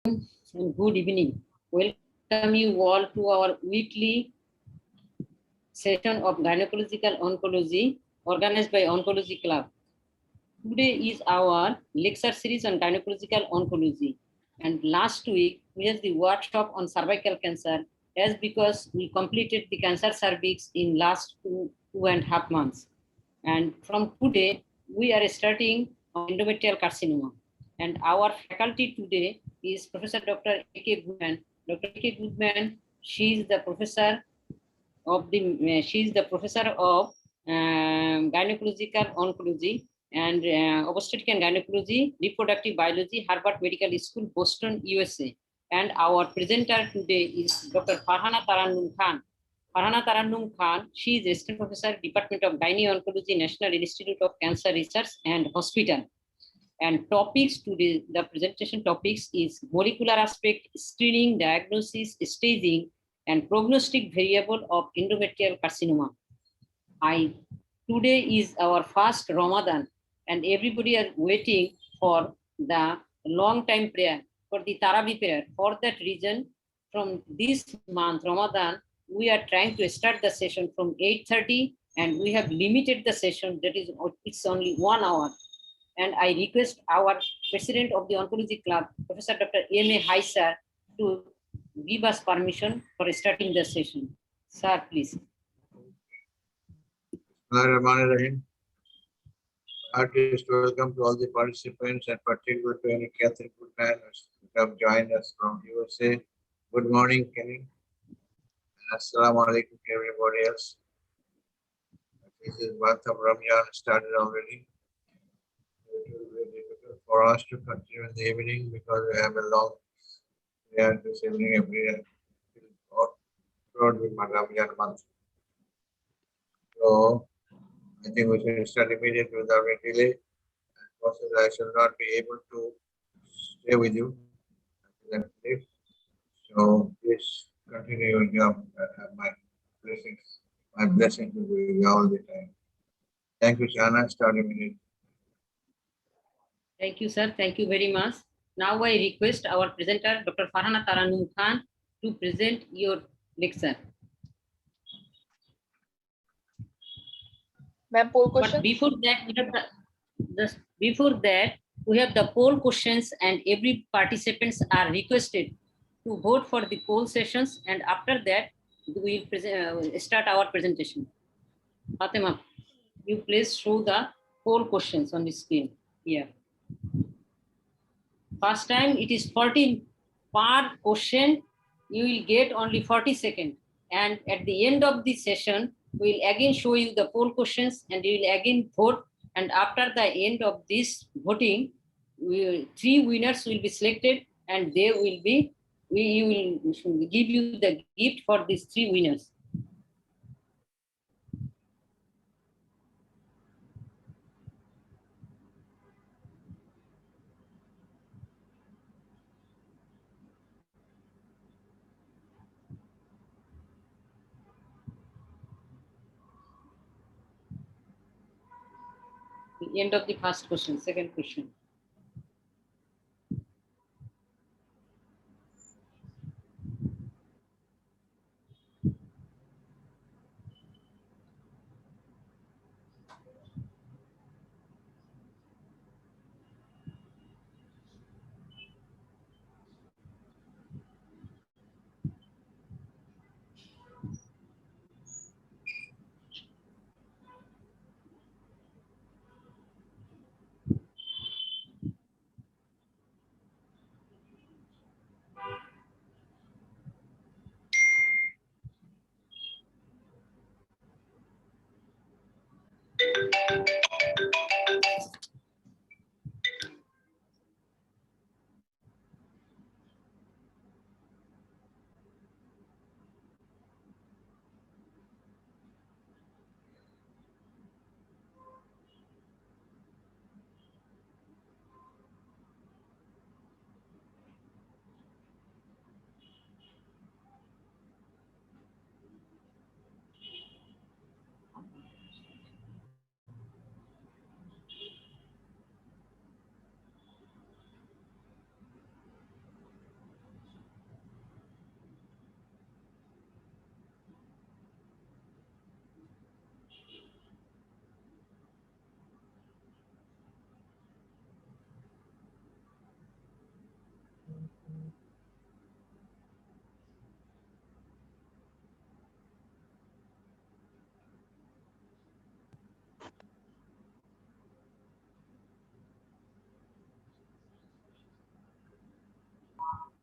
And good evening. Welcome you all to our weekly session of gynecological oncology organized by Oncology Club. Today is our lecture series on gynecological oncology. And last week we had the workshop on cervical cancer as because we completed the cancer cervix in last two and a half months. And from today we are starting on endometrial carcinoma. And our faculty today is Professor Dr. A.K. Goodman. Dr. A.K. Goodman, she is the professor of gynecological oncology and obstetric and gynecology, reproductive biology, Harvard Medical School, Boston, USA. And our presenter today is Dr. Farhana Tarannum Khan. Farhana Tarannum Khan, she is Assistant Professor, Department of Gynae Oncology, National Institute of Cancer Research and Hospital. And topics today, the presentation topics is molecular aspect, screening, diagnosis, staging, and prognostic variable of endometrial carcinoma. Today is our first Ramadan, and everybody are waiting for the long time prayer, for the Tarawih prayer. For that reason, from this month, Ramadan, we are trying to start the session from 8:30, and we have limited the session, that is, it's only 1 hour. And I request our President of the Oncology Club, Professor Dr. M.A. Haisar, to give us permission for starting the session. Sir, please. Bismillahirrahmanirrahim. Heartiest welcome to all the participants and particularly to any Catholic Goodman who have joined us from USA. Good morning, Kenny. Assalamu alaikum to everybody else. This is month of Ramadan started already. It will be difficult for us to continue in the evening because we have a long prayer this evening every day throughout the Ramadan month. So I think we should start immediately without any delay. And possibly I shall not be able to stay with you. So please continue your job. My blessings will be with you all the time. Thank you, Shana. Start immediately. Thank you, sir. Thank you very much. Now I request our presenter, Dr. Farhana Tarannum Khan, to present your lecture. Ma'am, poll question. But before that, we have the poll questions, and every participants are requested to vote for the poll sessions. And after that, we will start our presentation. Fatima, you please show the poll questions on the screen here. First time it is 14 per question. You will get only 40 seconds. And at the end of the session, we will again show you the poll questions and you will again vote. And after the end of this voting, 3 winners will be selected, and they will be, we will give you the gift for these 3 winners. The end of the first question, second question.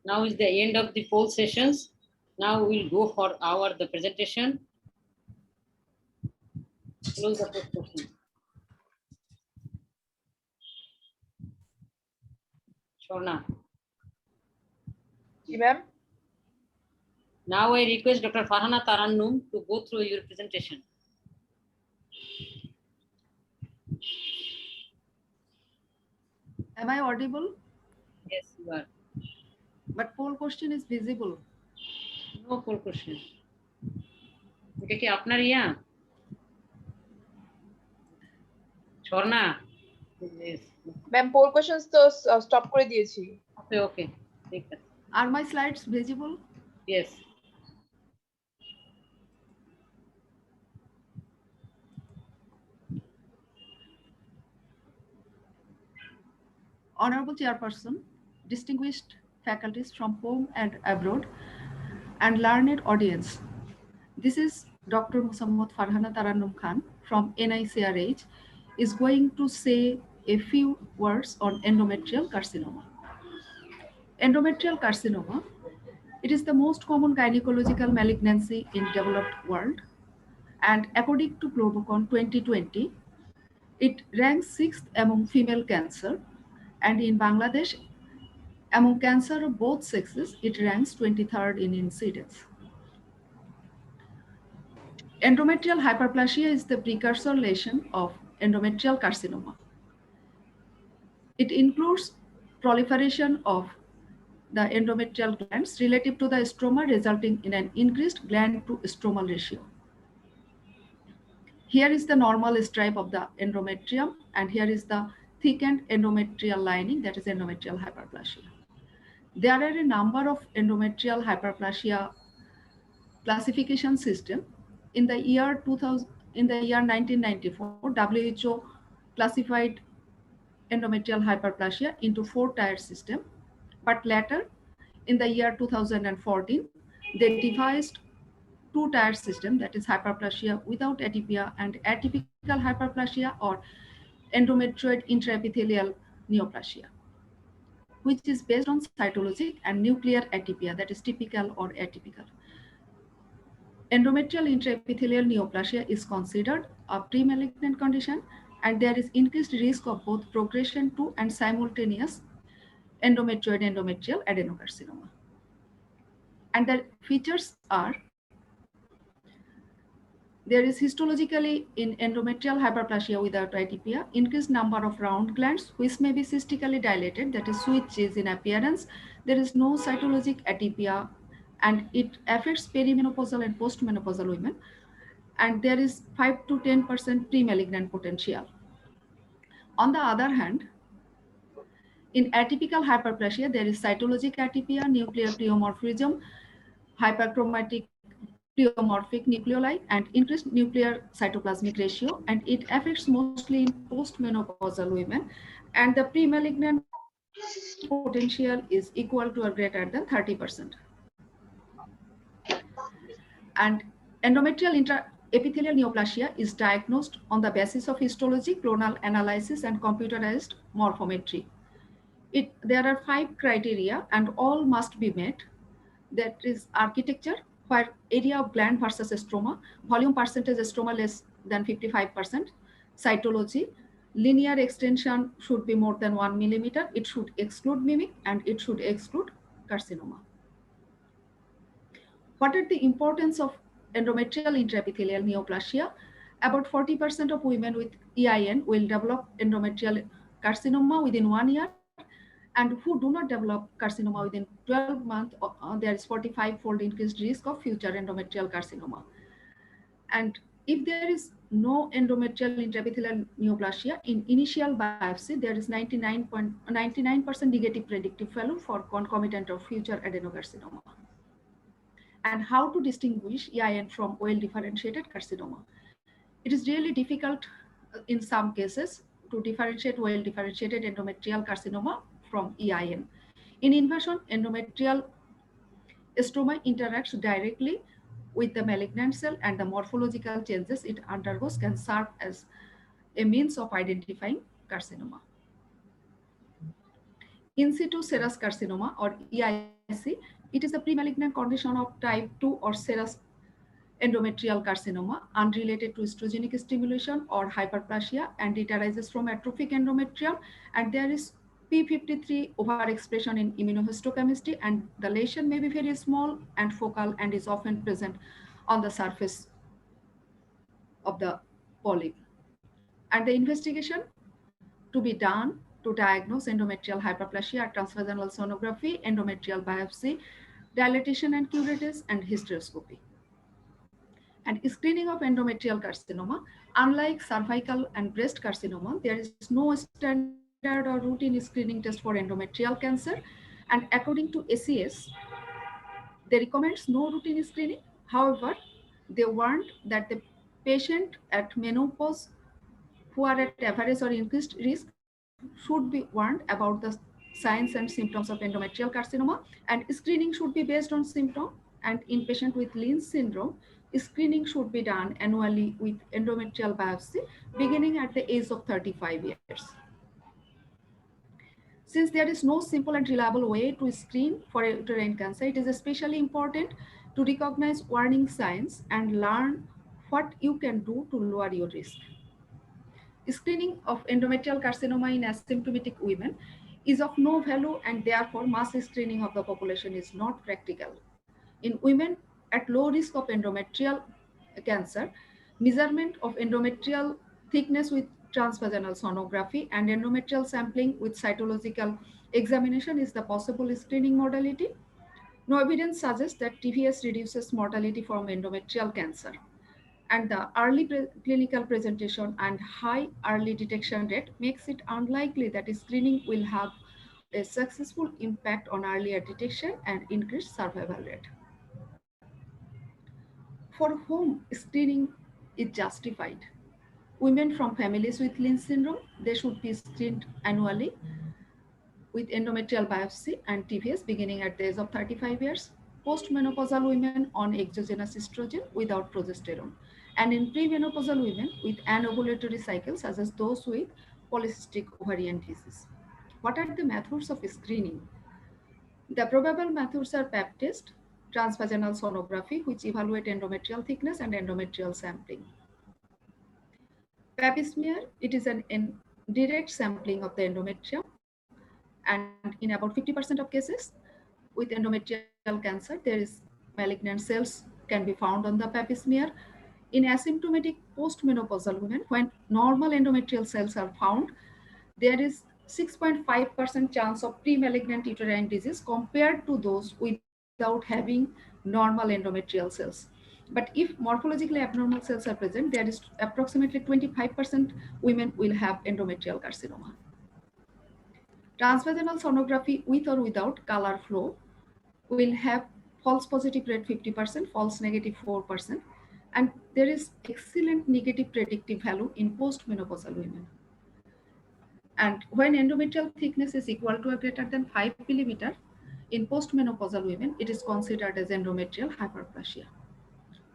Now is the end of the poll sessions. Now we'll go for the presentation. Close the poll session. Shorna. Ma'am. Now I request Dr. Farhana Tarannum to go through your presentation. Am I audible? Yes, you are. But poll question is visible. No poll question. এটা কি আপনার ইয়া? Shorna. Yes. Ma'am, poll questions তো stop করে দিয়েছি। Okay, okay. ঠিক আছে। Are my slides visible? Yes. Honorable Chairperson, distinguished faculties from home and abroad, and learned audience. This is Dr. Muhammad Farhana Tarannum Khan from NICRH is going to say a few words on endometrial carcinoma. Endometrial carcinoma, it is the most common gynecological malignancy in developed world, and according to Globocon 2020, it ranks 6th among female cancer, and in Bangladesh, among cancer of both sexes, it ranks 23rd in incidence. Endometrial hyperplasia is the precursor lesion of endometrial carcinoma. It includes proliferation of the endometrial glands relative to the stroma, resulting in an increased gland to stromal ratio. Here is the normal stripe of the endometrium, and here is the thickened endometrial lining, that is endometrial hyperplasia. There are a number of endometrial hyperplasia classification system. In the year 1994, WHO classified endometrial hyperplasia into 4-tier system, but later in the year 2014, they devised 2-tier system, that is hyperplasia without atypia and atypical hyperplasia or endometrioid intraepithelial neoplasia, which is based on cytologic and nuclear atypia, that is typical or atypical. Endometrial intraepithelial neoplasia is considered a pre-malignant condition, and there is increased risk of both progression to and simultaneous endometrioid endometrial adenocarcinoma. And the features are, there is histologically in endometrial hyperplasia without atypia, increased number of round glands which may be cystically dilated, that is switch is in appearance. There is no cytologic atypia, and it affects perimenopausal and postmenopausal women, and there is 5 to 10% pre-malignant potential. On the other hand, in atypical hyperplasia, there is cytologic atypia, nuclear pleomorphism, hyperchromatic pleomorphic nucleoli, and increased nuclear cytoplasmic ratio, and it affects mostly in postmenopausal women, and the pre-malignant potential is equal to or greater than 30%. And endometrial intraepithelial neoplasia is diagnosed on the basis of histology, clonal analysis, and computerized morphometry. There are 5 criteria, and all must be met. That is architecture, where area of gland versus stroma, volume percentage stroma less than 55%, cytology, linear extension should be more than 1 millimeter, it should exclude mimic, and it should exclude carcinoma. What are the importance of endometrial intraepithelial neoplasia? About 40% of women with EIN will develop endometrial carcinoma within 1 year, and who do not develop carcinoma within 12 months, there is 45-fold increased risk of future endometrial carcinoma. And if there is no endometrial intraepithelial neoplasia in initial biopsy, there is 99% negative predictive value for concomitant or future adenocarcinoma. And how to distinguish EIN from well-differentiated carcinoma? It is really difficult in some cases to differentiate well-differentiated endometrial carcinoma from EIN. In inversion, endometrial stroma interacts directly with the malignant cell, and the morphological changes it undergoes can serve as a means of identifying carcinoma. In situ serous carcinoma, or EIC, it is a pre-malignant condition of type 2 or serous endometrial carcinoma unrelated to estrogenic stimulation or hyperplasia, and it arises from atrophic endometrium, and there is p53 overexpression in immunohistochemistry, and the lesion may be very small and focal and is often present on the surface of the polyp. And the investigation to be done to diagnose endometrial hyperplasia are transvaginal sonography, endometrial biopsy, dilatation and curetage, and hysteroscopy. And screening of endometrial carcinoma, unlike cervical and breast carcinoma, there is no standard or routine screening test for endometrial cancer. And according to ACS, they recommend no routine screening. However, they warned that the patient at menopause who are at average or increased risk should be warned about the signs and symptoms of endometrial carcinoma, and screening should be based on symptom. And in patient with Lynch syndrome, screening should be done annually with endometrial biopsy beginning at the age of 35 years. Since there is no simple and reliable way to screen for uterine cancer, it is especially important to recognize warning signs and learn what you can do to lower your risk. Screening of endometrial carcinoma in asymptomatic women is of no value, and therefore mass screening of the population is not practical. In women at low risk of endometrial cancer, measurement of endometrial thickness with transvaginal sonography and endometrial sampling with cytological examination is the possible screening modality. No evidence suggests that TVS reduces mortality from endometrial cancer, and the early clinical presentation and high early detection rate makes it unlikely that screening will have a successful impact on earlier detection and increased survival rate. For whom screening is justified? Women from families with Lynch syndrome, they should be screened annually with endometrial biopsy and TVS beginning at the age of 35 years. Postmenopausal women on exogenous estrogen without progesterone, and in premenopausal women with anovulatory cycles, such as those with polycystic ovarian disease. What are the methods of screening? The probable methods are pap test, transvaginal sonography, which evaluate endometrial thickness, and endometrial sampling. Pap smear, it is an direct sampling of the endometrium, and in about 50% of cases with endometrial cancer, there is malignant cells can be found on the pap smear. In asymptomatic postmenopausal women, when normal endometrial cells are found, there is 6.5% chance of pre-malignant uterine disease compared to those without having normal endometrial cells. But if morphologically abnormal cells are present, there is approximately 25% women will have endometrial carcinoma. Transvaginal sonography with or without color flow will have false positive rate 50%, false negative 4%, and there is excellent negative predictive value in postmenopausal women. And when endometrial thickness is equal to or greater than 5 millimeter, in postmenopausal women, it is considered as endometrial hyperplasia.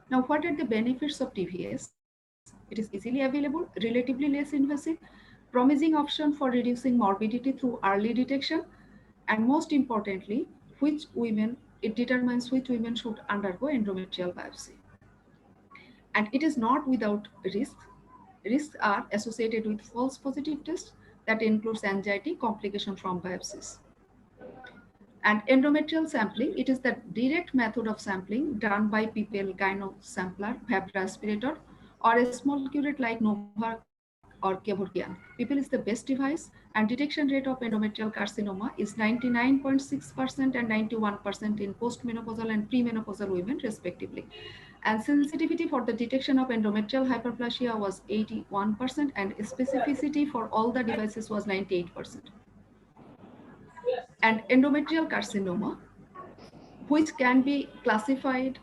Now, what are the benefits of TVS? It is easily available, relatively less invasive, promising option for reducing morbidity through early detection, and most importantly, it determines which women should undergo endometrial biopsy. And it is not without risks. Risks are associated with false positive tests that includes anxiety, complication from biopsies. And endometrial sampling, it is the direct method of sampling done by people gyno sampler, Vabra aspirator, or a small curette like Nova or Kevorkian. People is the best device, and detection rate of endometrial carcinoma is 99.6% and 91% in postmenopausal and premenopausal women respectively. And sensitivity for the detection of endometrial hyperplasia was 81%, and specificity for all the devices was 98%. And endometrial carcinoma, which can be classified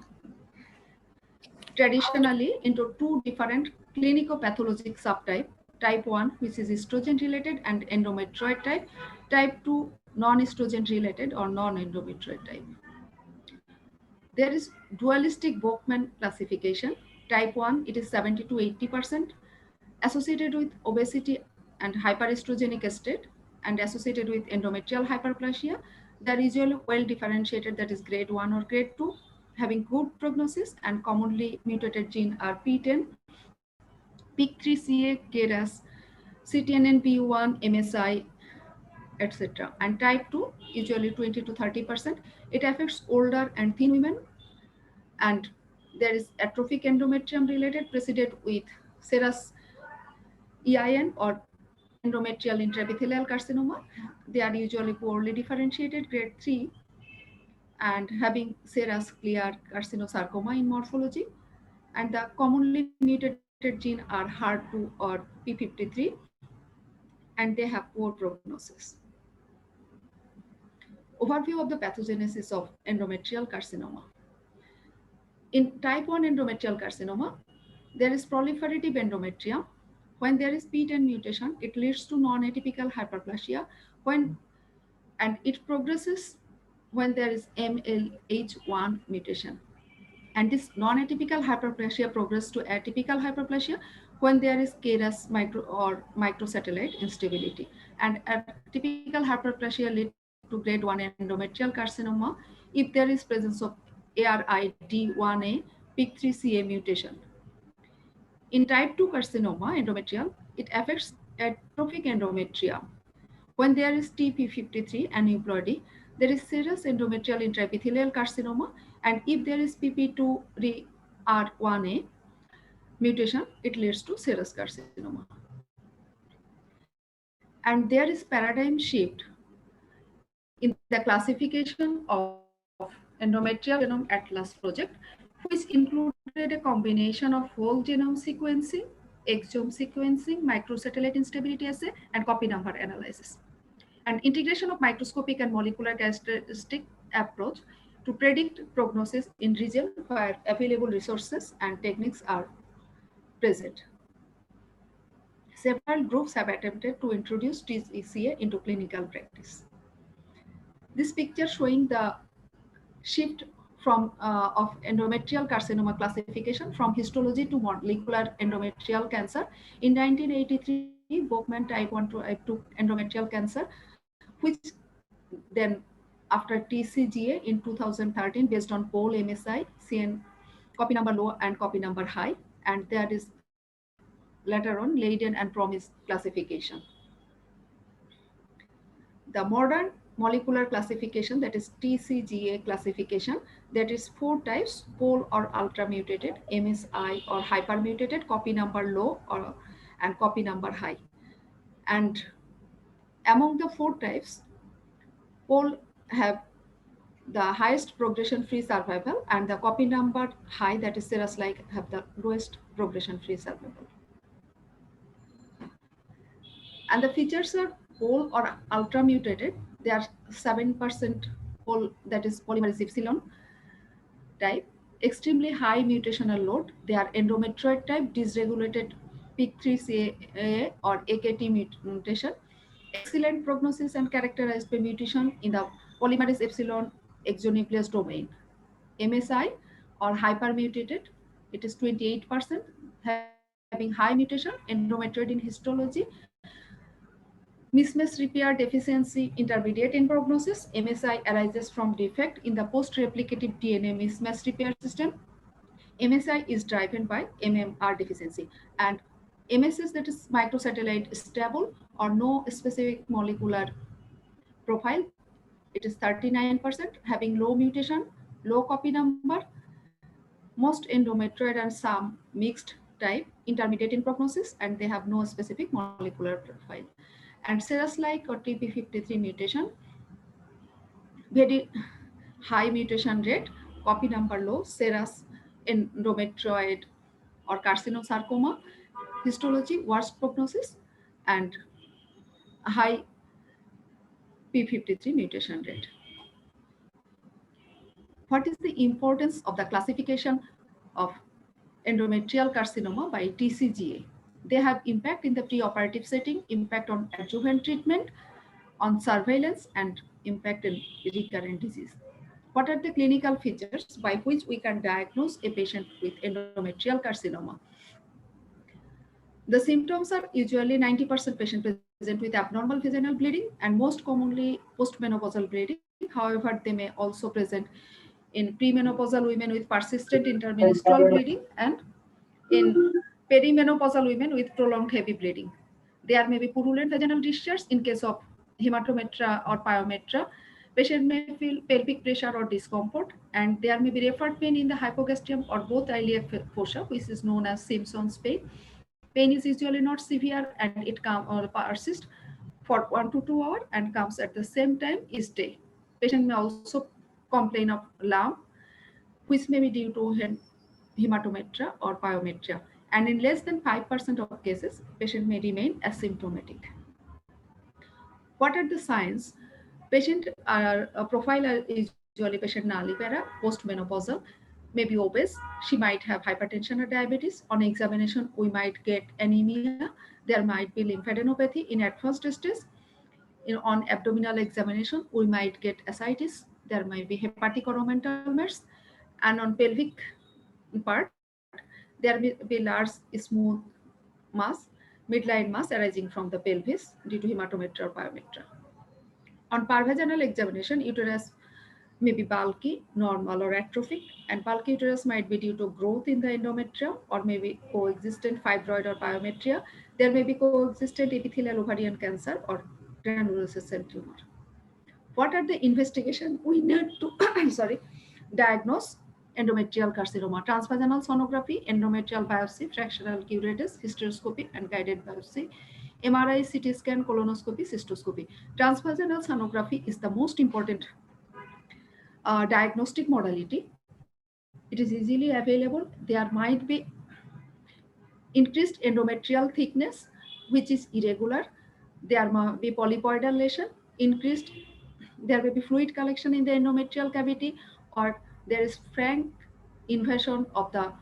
traditionally into two different clinico-pathologic subtypes, type 1, which is estrogen related and endometrioid type, type 2, non-estrogen related or non-endometrioid type. There is dualistic Bachmann classification. Type 1, it is 70 to 80% associated with obesity and hyperestrogenic state and associated with endometrial hyperplasia. They are usually well differentiated, that is grade 1 or grade 2, having good prognosis, and commonly mutated gene are PTEN, PIK3CA, KRAS, CTNNP1, MSI, etc. And type 2, usually 20 to 30%. It affects older and thin women, and there is atrophic endometrium related preceded with serous EIN or endometrial intraepithelial carcinoma. They are usually poorly differentiated, grade 3, and having serous clear carcinosarcoma in morphology. And the commonly mutated gene are HER2 or P53, and they have poor prognosis. Overview of the pathogenesis of endometrial carcinoma. In type 1 endometrial carcinoma, there is proliferative endometrium. When there is PTEN mutation, it leads to non-atypical hyperplasia, and it progresses when there is MLH1 mutation. And this non-atypical hyperplasia progresses to atypical hyperplasia when there is KRAS microsatellite instability. And atypical hyperplasia lead to grade 1 endometrial carcinoma if there is presence of ARID1A PIK3CA mutation. In type 2 carcinoma, endometrial, it affects atrophic endometrium. When there is TP53 aneuploidy, there is serous endometrial intraepithelial carcinoma, and if there is PP2R1A mutation, it leads to serous carcinoma. And there is paradigm shift in the classification of endometrial genome atlas project, which included a combination of whole genome sequencing, exome sequencing, microsatellite instability assay, and copy number analysis. And integration of microscopic and molecular characteristic approach to predict prognosis in region where available resources and techniques are present. Several groups have attempted to introduce TCA into clinical practice. This picture showing the shift from of endometrial carcinoma classification from histology to molecular endometrial cancer. In 1983, Bachmann type 1 to type 2 endometrial cancer, which then after TCGA in 2013 based on POL, MSI, CN, copy number low and copy number high, and that is later on Leiden and Promis classification. The modern molecular classification, that is TCGA classification, that is 4 types: POL or ultra mutated, MSI or hypermutated, copy number low and copy number high. And among the 4 types, POL have the highest progression-free survival, and the copy number high, that is serous-like, have the lowest progression-free survival. And the features are POL or ultra mutated. They are 7% POL, that is polymerase epsilon type, extremely high mutational load. They are endometrioid type, dysregulated PIK3CA or AKT mutation, excellent prognosis and characterized by mutation in the polymerase epsilon exonuclease domain. MSI or hypermutated, it is 28%, having high mutation, endometrioid in histology, mismatch repair deficiency, intermediate in prognosis. MSI arises from defect in the post-replicative DNA mismatch repair system. MSI is driven by MMR deficiency, and MSS, that is microsatellite stable or no specific molecular profile, it is 39%, having low mutation, low copy number, most endometrioid and some mixed type, intermediate in prognosis, and they have no specific molecular profile. And serous-like or TP53 mutation, very high mutation rate, copy number low, serous endometrioid or carcinosarcoma, histology, worst prognosis, and high P53 mutation rate. What is the importance of the classification of endometrial carcinoma by TCGA? They have impact in the preoperative setting, impact on adjuvant treatment, on surveillance, and impact in recurrent disease. What are the clinical features by which we can diagnose a patient with endometrial carcinoma? The symptoms are usually 90% patient present with abnormal vaginal bleeding and most commonly postmenopausal bleeding. However, they may also present in premenopausal women with persistent intermenstrual bleeding and in perimenopausal women with prolonged heavy bleeding. There may be purulent vaginal discharge in case of hematometra or pyometra. Patient may feel pelvic pressure or discomfort, and there may be referred pain in the hypogastrium or both iliac fossa, which is known as Simpson's pain. Pain is usually not severe and it persists for 1 to 2 hours and comes at the same time each day. Patient may also complain of lump, which may be due to hematometra or pyometria. And in less than 5% of cases, patient may remain asymptomatic. What are the signs? Patient profile are usually patient nulliparous, postmenopausal, may be obese. She might have hypertension or diabetes. On examination, we might get anemia. There might be lymphadenopathy in advanced stage. On abdominal examination, we might get ascites. There might be hepatic or mental mass. And on pelvic part, there may be large smooth mass, midline mass arising from the pelvis due to hematometra or pyometra. On parvaginal examination, uterus may be bulky, normal, or atrophic, and bulky uterus might be due to growth in the endometrium or maybe coexistent fibroid or pyometria. There may be coexistent epithelial ovarian cancer or granulosa cell tumor. What are the investigation we need to diagnose endometrial carcinoma? Transvaginal sonography, endometrial biopsy, fractional curetage, hysteroscopy, and guided biopsy. MRI, CT scan, colonoscopy, cystoscopy. Transvaginal sonography is the most important diagnostic modality. It is easily available. There might be increased endometrial thickness, which is irregular. There may be polypoidal lesion, increased. There may be fluid collection in the endometrial cavity, or there is frank invasion of the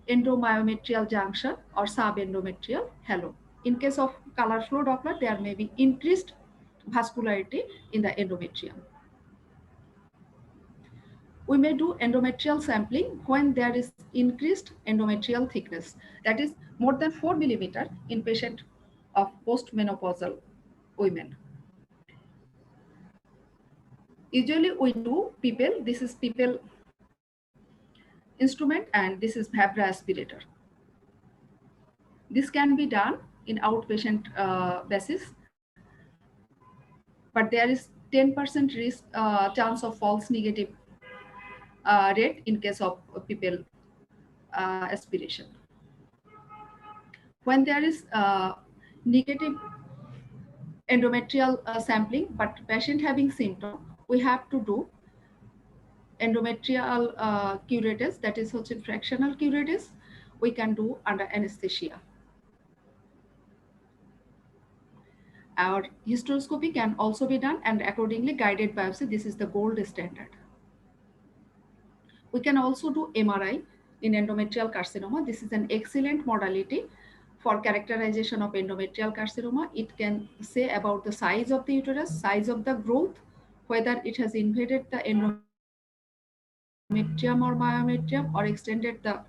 endomyometrial junction or subendometrial halo. In case of color flow Doppler, there may be increased vascularity in the endometrium. We may do endometrial sampling when there is increased endometrial thickness, that is more than 4 millimeter in patient of postmenopausal women. Usually we do people, this is people instrument and this is Vabra aspirator. This can be done in outpatient basis, but there is 10% risk chance of false negative rate in case of people aspiration. When there is negative endometrial sampling, but patient having symptom, we have to do endometrial curettage, that is fractional curettage, we can do under anesthesia. Our hysteroscopy can also be done, and accordingly guided biopsy, this is the gold standard. We can also do MRI in endometrial carcinoma. This is an excellent modality for characterization of endometrial carcinoma. It can say about the size of the uterus, size of the growth, whether it has invaded the endometrium or myometrium or extended the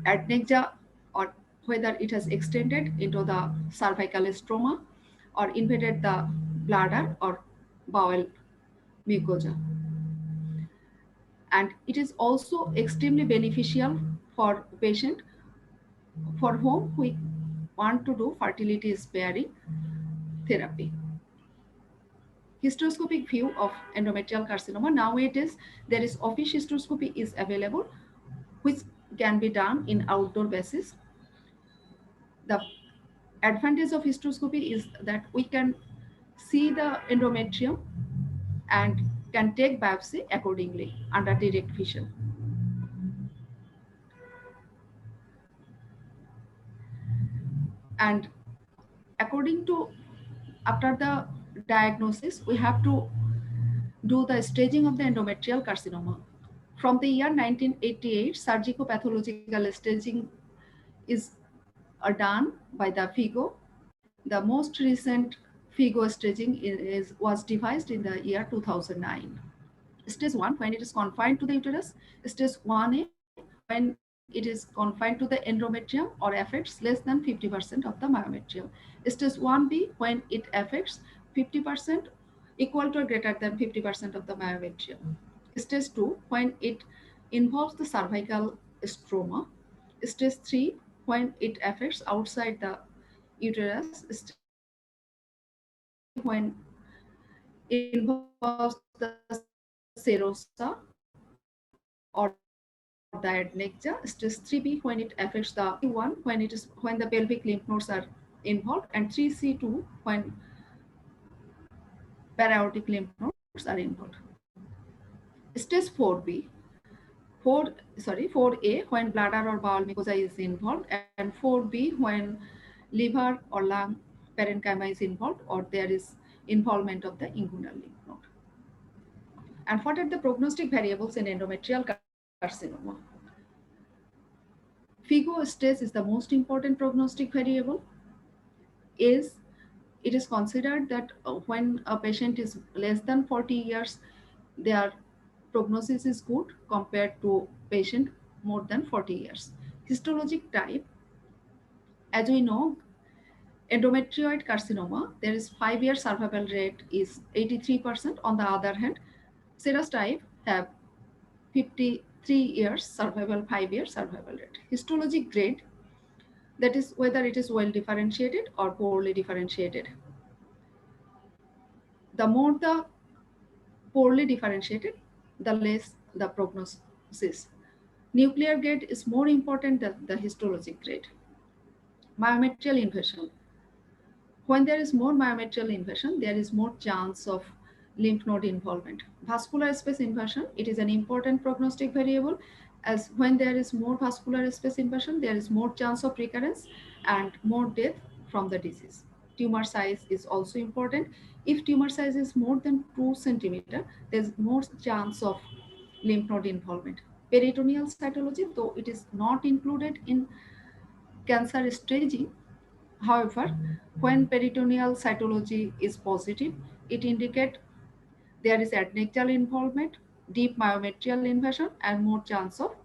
adnexa, or whether it has extended into the cervical stroma or invaded the bladder or bowel mucosa. And it is also extremely beneficial for patient for whom we want to do fertility sparing therapy. Hysteroscopic view of endometrial carcinoma. Nowadays, there is office hysteroscopy is available, which can be done in outdoor basis. The advantage of hysteroscopy is that we can see the endometrium and can take biopsy accordingly under direct vision. And according to, after the diagnosis, we have to do the staging of the endometrial carcinoma. From the year 1988, surgicopathological staging is done by the FIGO. The most recent FIGO staging was devised in the year 2009. Stage 1, when it is confined to the uterus. Stage 1A, when it is confined to the endometrium or affects less than 50% of the myometrium. Stage 1B, when it affects 50%, equal to or greater than 50% of the myometrium. Stage 2, when it involves the cervical stroma. Stage 3, when it affects outside the uterus. Stage 4, when involves the serosa or the adnexa. Stage 3B, when it affects the 3C1, when the pelvic lymph nodes are involved, and 3C2, when paraortic lymph nodes are involved. Stage 4A, when bladder or bowel mucosa is involved, and 4B, when liver or lung parenchyma is involved, or there is involvement of the inguinal lymph node. And what are the prognostic variables in endometrial carcinoma? FIGO stage is the most important prognostic variable. It is considered that when a patient is less than 40 years, their prognosis is good compared to patient more than 40 years. Histologic type, as we know, endometrioid carcinoma, there is 5-year survival rate is 83%. On the other hand, serous type have 53 years survival, 5-year survival rate. Histologic grade, that is whether it is well differentiated or poorly differentiated. The more the poorly differentiated, the less the prognosis. Nuclear grade is more important than the histologic grade. Myometrial invasion. When there is more myometrial invasion, there is more chance of lymph node involvement. Vascular space invasion, it is an important prognostic variable, as when there is more vascular space invasion, there is more chance of recurrence and more death from the disease. Tumor size is also important. If tumor size is more than 2 centimeter, there's more chance of lymph node involvement. Peritoneal cytology, though it is not included in cancer staging, however, when peritoneal cytology is positive, it indicates there is adnexal involvement, deep myometrial invasion, and more chance of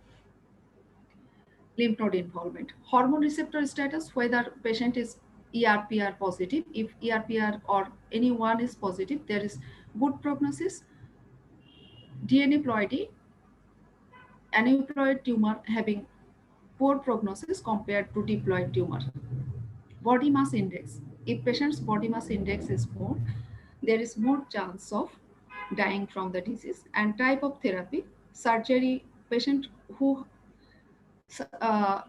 lymph node involvement. Hormone receptor status, whether patient is ERPR positive. If ERPR or any one is positive, there is good prognosis. DNA ploidy, aneuploid tumor having poor prognosis compared to diploid tumor. Body mass index. If patient's body mass index is more, there is more chance of dying from the disease. And type of therapy, surgery, patient who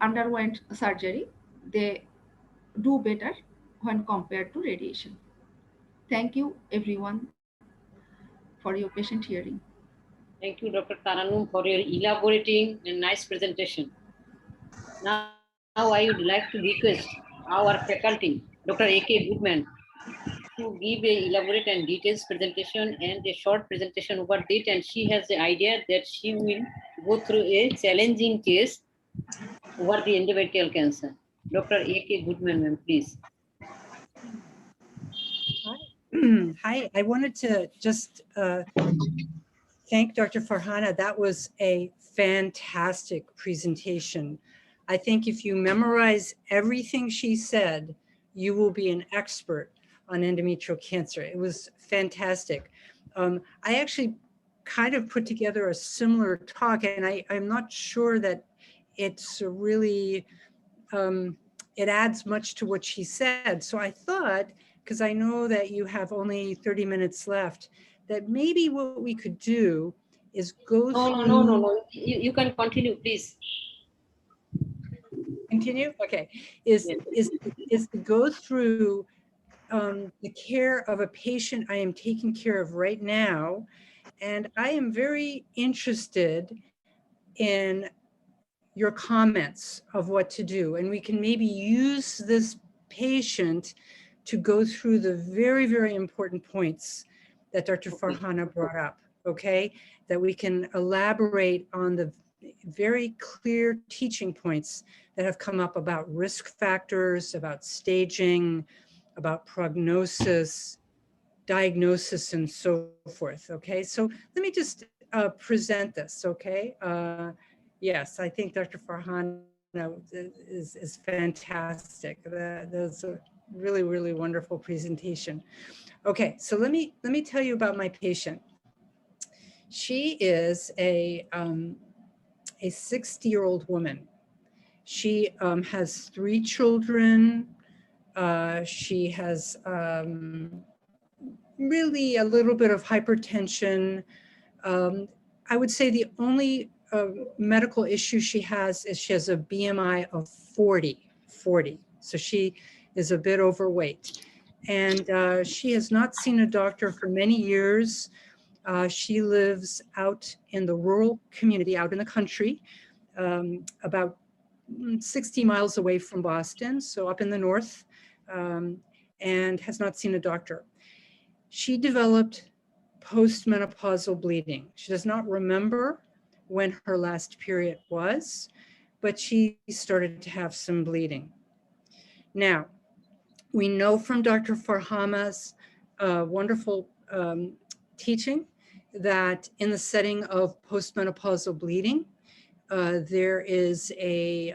underwent surgery, they do better when compared to radiation. Thank you everyone for your patient hearing. Thank you, Dr. Tarannum, for your elaborating and nice presentation. Now I would like to request our faculty, Dr. A.K. Goodman, to give a elaborate and detailed presentation and a short presentation over it, and she has the idea that she will go through a challenging case over the endometrial cancer. Dr. A.K. Goodman, ma'am, please. Hi, I wanted to just thank Dr. Farhana. That was a fantastic presentation. I think if you memorize everything she said, you will be an expert on endometrial cancer. It was fantastic. I actually kind of put together a similar talk, and I'm not sure that it's really, it adds much to what she said. So I thought, because I know that you have only 30 minutes left, that maybe what we could do is go through. No. You can continue, please. Continue? Okay. Is to go through the care of a patient I am taking care of right now. And I am very interested in your comments of what to do. And we can maybe use this patient to go through the very, very important points that Dr. Farhana brought up, okay? That we can elaborate on the very clear teaching points that have come up about risk factors, about staging, about prognosis, diagnosis, and so forth. Okay, so let me just present this. Okay, yes, I think Dr. Farhana is fantastic. That's a really, really wonderful presentation. Okay, so let me tell you about my patient. She is a 60-year-old woman. She has 3 children. She has really a little bit of hypertension. I would say the only medical issue she has is she has a BMI of 40. So she is a bit overweight. And she has not seen a doctor for many years. She lives out in the rural community, out in the country, about 60 miles away from Boston, so up in the north, and has not seen a doctor. She developed postmenopausal bleeding. She does not remember when her last period was, but she started to have some bleeding. Now, we know from Dr. Farhana's wonderful teaching that in the setting of postmenopausal bleeding, there is a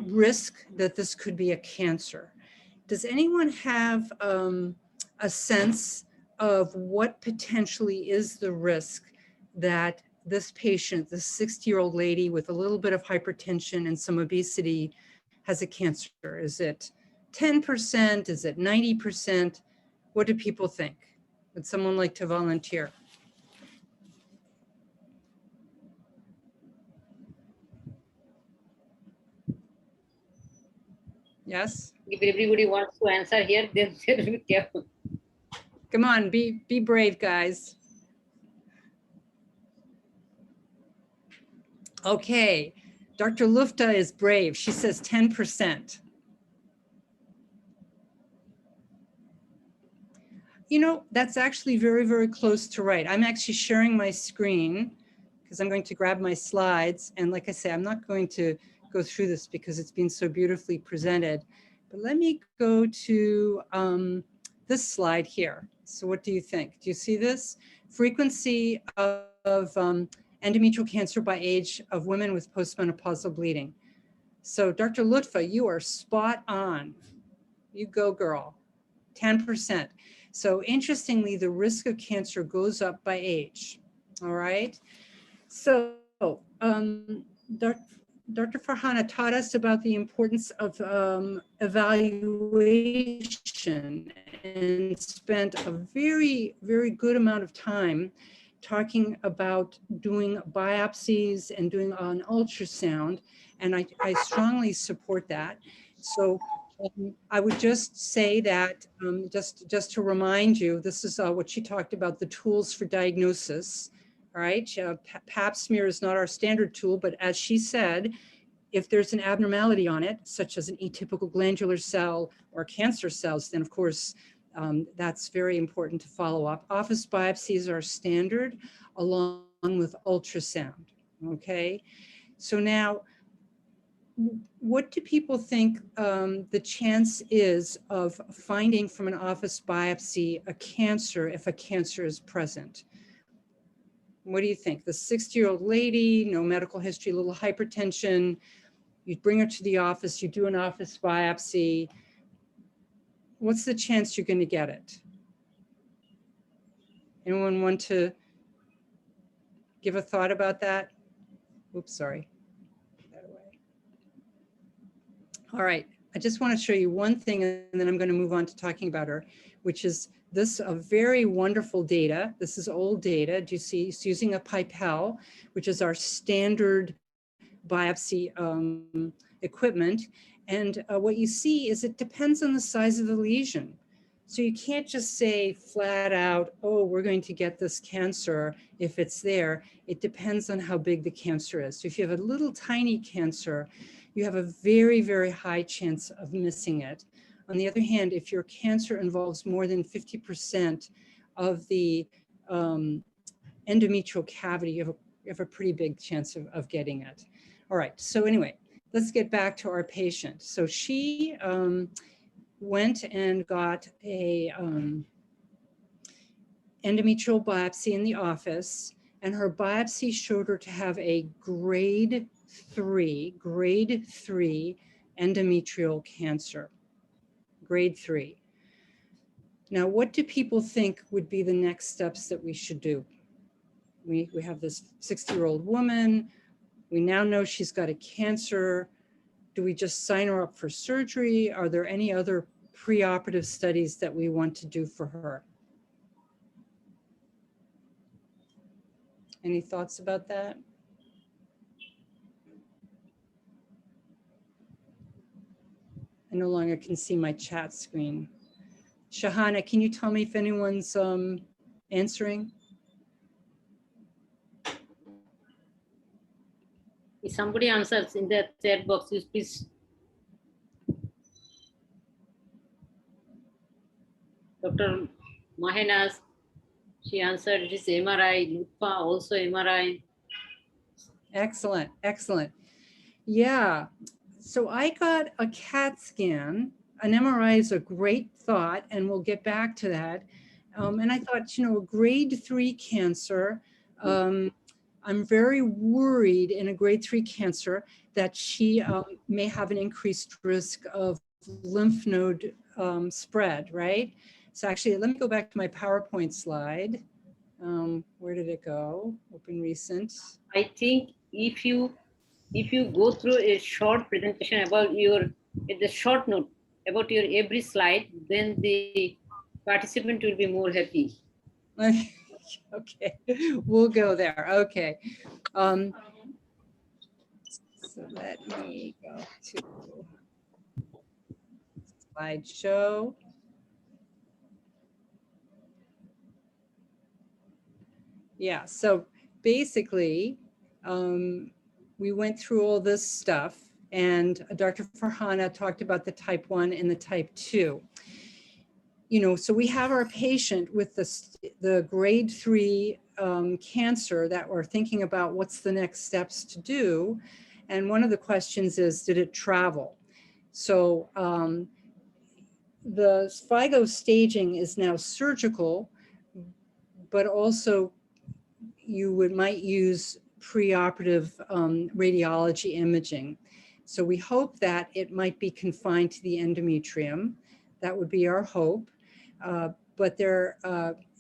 risk that this could be a cancer. Does anyone have a sense of what potentially is the risk that this patient, this 60-year-old lady with a little bit of hypertension and some obesity, has a cancer? Is it 10%? Is it 90%? What do people think? Would someone like to volunteer? Yes? If everybody wants to answer here, then there will be careful. Come on, be brave, guys. Okay, Dr. Lufta is brave. She says 10%. You know, that's actually very, very close to right. I'm actually sharing my screen because I'm going to grab my slides. And like I say, I'm not going to go through this because it's been so beautifully presented. But let me go to this slide here. So what do you think? Do you see this? Frequency of endometrial cancer by age of women with postmenopausal bleeding. So Dr. Lutfa, you are spot on. You go, girl. 10%. So interestingly, the risk of cancer goes up by age. All right. So Dr. Farhana taught us about the importance of evaluation and spent a very, very good amount of time talking about doing biopsies and doing an ultrasound. And I strongly support that. So I would just say that, just to remind you, this is what she talked about, the tools for diagnosis. All right, Pap smear is not our standard tool, but as she said, if there's an abnormality on it, such as an atypical glandular cell or cancer cells, then of course, that's very important to follow up. Office biopsies are standard along with ultrasound, okay? So now, what do people think the chance is of finding from an office biopsy a cancer if a cancer is present? What do you think? The 60-year-old lady, no medical history, little hypertension, you bring her to the office, you do an office biopsy. What's the chance you're going to get it? Anyone want to give a thought about that? Oops, sorry. That away. All right, I just want to show you one thing and then I'm going to move on to talking about her, which is this very wonderful data. This is old data. Do you see? It's using a Pipel, which is our standard biopsy equipment. And what you see is it depends on the size of the lesion. So you can't just say flat out, oh, we're going to get this cancer if it's there. It depends on how big the cancer is. So if you have a little tiny cancer, you have a very, very high chance of missing it. On the other hand, if your cancer involves more than 50% of the endometrial cavity, you have a pretty big chance of getting it. All right, so anyway, let's get back to our patient. So she went and got a endometrial biopsy in the office, and her biopsy showed her to have a grade 3 endometrial cancer, grade 3. Now, what do people think would be the next steps that we should do? We have this 60-year-old woman. We now know she's got a cancer. Do we just sign her up for surgery? Are there any other preoperative studies that we want to do for her? Any thoughts about that? I no longer can see my chat screen. Shahana, can you tell me if anyone's answering? If somebody answers in the chat box, you please. Dr. Mahenas, she answered it is MRI. Lutfa also MRI. Excellent, excellent. Yeah, so I got a CAT scan. An MRI is a great thought, and we'll get back to that. And I thought, you know, a grade 3 cancer, I'm very worried in a grade 3 cancer that she may have an increased risk of lymph node spread, right? So actually, let me go back to my PowerPoint slide. Where did it go? Open recent. I think if you go through a short presentation about the short note about your every slide, then the participant will be more happy. Okay, we'll go there. Okay. So let me go to slideshow. Yeah, so basically, we went through all this stuff, and Dr. Farhana talked about the type 1 and the type 2. You know, so we have our patient with the grade 3 cancer that we're thinking about what's the next steps to do. And one of the questions is, did it travel? So the FIGO staging is now surgical, but also you might use preoperative radiology imaging. So we hope that it might be confined to the endometrium. That would be our hope. But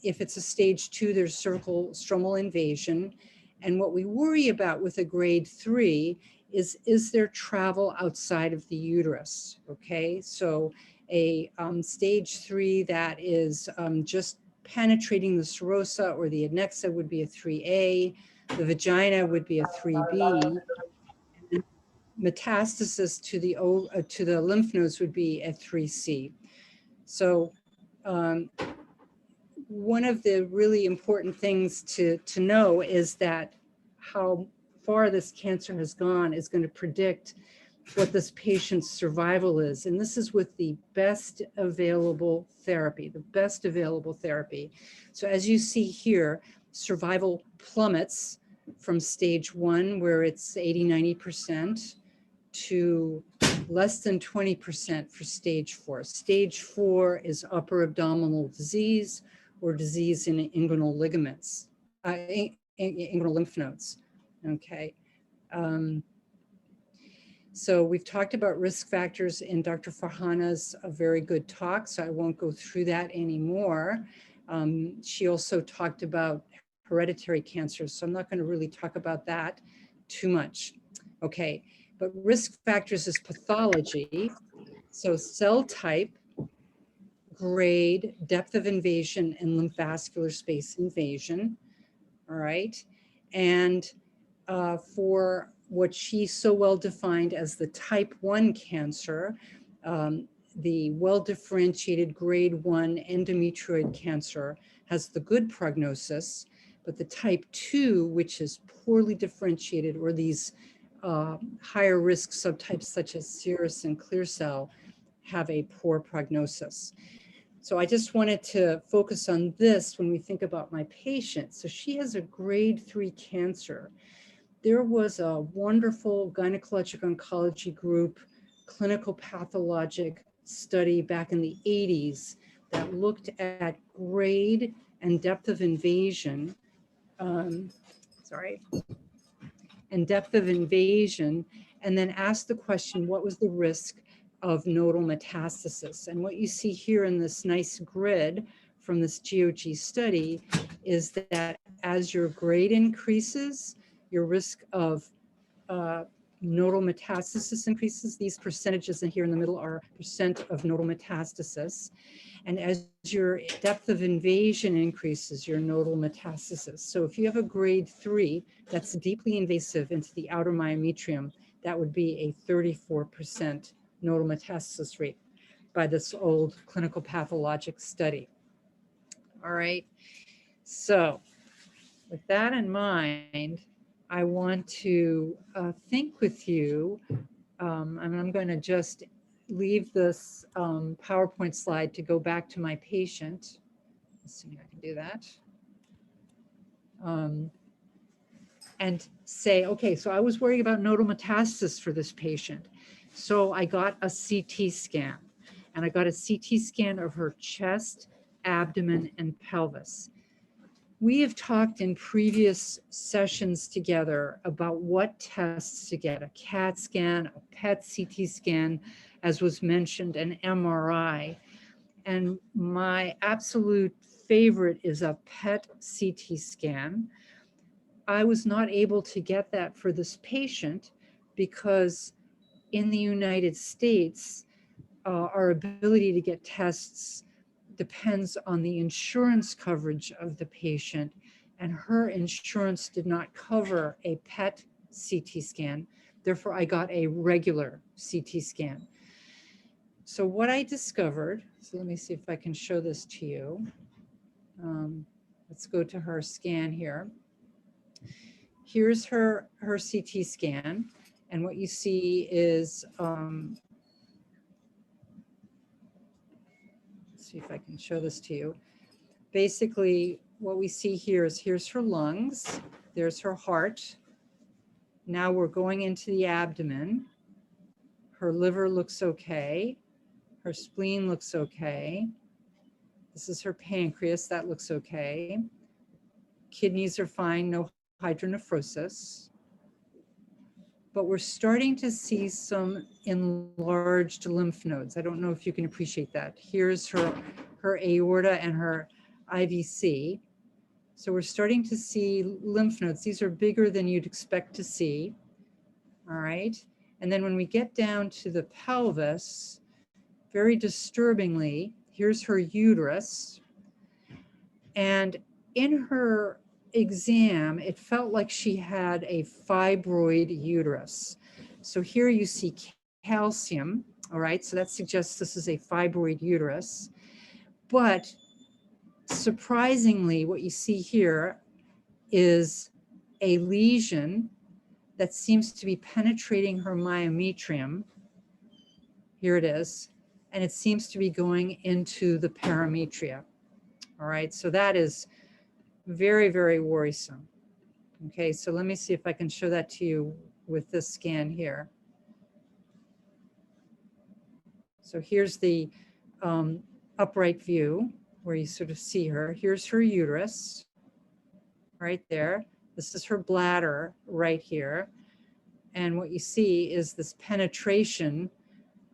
if it's a stage 2, there's cervical stromal invasion. And what we worry about with a grade 3 is there travel outside of the uterus, okay? So a stage 3 that is just penetrating the serosa or the adnexa would be a 3A, the vagina would be a 3B, and metastasis to the lymph nodes would be a 3C. So one of the really important things to know is that how far this cancer has gone is going to predict what this patient's survival is. And this is with the best available therapy, So as you see here, survival plummets from stage 1, where it's 80–90%, to less than 20% for stage 4. Stage 4 is upper abdominal disease or disease in inguinal ligaments, inguinal lymph nodes, okay? So we've talked about risk factors in Dr. Farhana's a very good talk, so I won't go through that anymore. She also talked about hereditary cancers, so I'm not going to really talk about that too much. Okay, but risk factors is pathology. So cell type, grade, depth of invasion, and lymphovascular space invasion, all right? And for what she so well defined as the type 1 cancer, the well-differentiated grade 1 endometrioid cancer has the good prognosis, but the type 2, which is poorly differentiated, or these higher risk subtypes such as serous and clear cell, have a poor prognosis. So I just wanted to focus on this when we think about my patient. So she has a grade 3 cancer. there was a wonderful gynecologic oncology group, clinical pathologic study back in the 80s that looked at grade and depth of invasion, and depth of invasion, and then asked the question, what was the risk of nodal metastasis? And what you see here in this nice grid from this GOG study is that as your grade increases, your risk of nodal metastasis increases. These percentages in here in the middle are percent of nodal metastasis. And as your depth of invasion increases, your nodal metastasis. So if you have a grade 3 that's deeply invasive into the outer myometrium, that would be a 34% nodal metastasis rate by this old clinical pathologic study. All right. So with that in mind, I want to think with you, and I'm going to just leave this PowerPoint slide to go back to my patient. Assuming I can do that. And say, okay, so I was worried about nodal metastasis for this patient. So I got a CT scan, and I got a CT scan of her chest, abdomen, and pelvis. We have talked in previous sessions together about what tests to get, a CAT scan, a PET CT scan, as was mentioned, an MRI. And my absolute favorite is a PET CT scan. I was not able to get that for this patient because in the United States, our ability to get tests depends on the insurance coverage of the patient, and her insurance did not cover a PET CT scan. Therefore, I got a regular CT scan. So what I discovered, so let me see if I can show this to you. Let's go to her scan here. Here's her CT scan, and what you see is, see if I can show this to you. Basically, what we see here is here's her lungs, there's her heart. Now we're going into the abdomen. Her liver looks okay. Her spleen looks okay. This is her pancreas, that looks okay. Kidneys are fine, no hydronephrosis. But we're starting to see some enlarged lymph nodes. I don't know if you can appreciate that. Here's her aorta and her IVC. So we're starting to see lymph nodes. These are bigger than you'd expect to see. All right. And then when we get down to the pelvis, very disturbingly, here's her uterus. And in her exam, it felt like she had a fibroid uterus. So here you see calcium, all right? So that suggests this is a fibroid uterus. But surprisingly, what you see here is a lesion that seems to be penetrating her myometrium. Here it is. And it seems to be going into the parametria. All right, so that is very, very worrisome. Okay, so let me see if I can show that to you with this scan here. So here's the upright view where you sort of see her. Here's her uterus right there. This is her bladder right here. And what you see is this penetration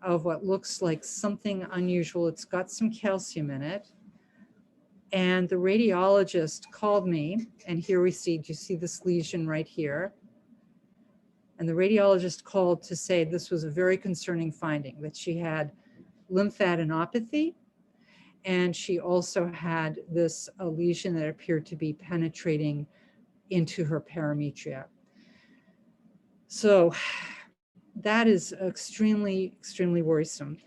of what looks like something unusual. It's got some calcium in it. And the radiologist called me, and here we see, do you see this lesion right here? And the radiologist called to say this was a very concerning finding, that she had lymphadenopathy, and she also had this lesion that appeared to be penetrating into her parametria. So that is extremely, extremely worrisome.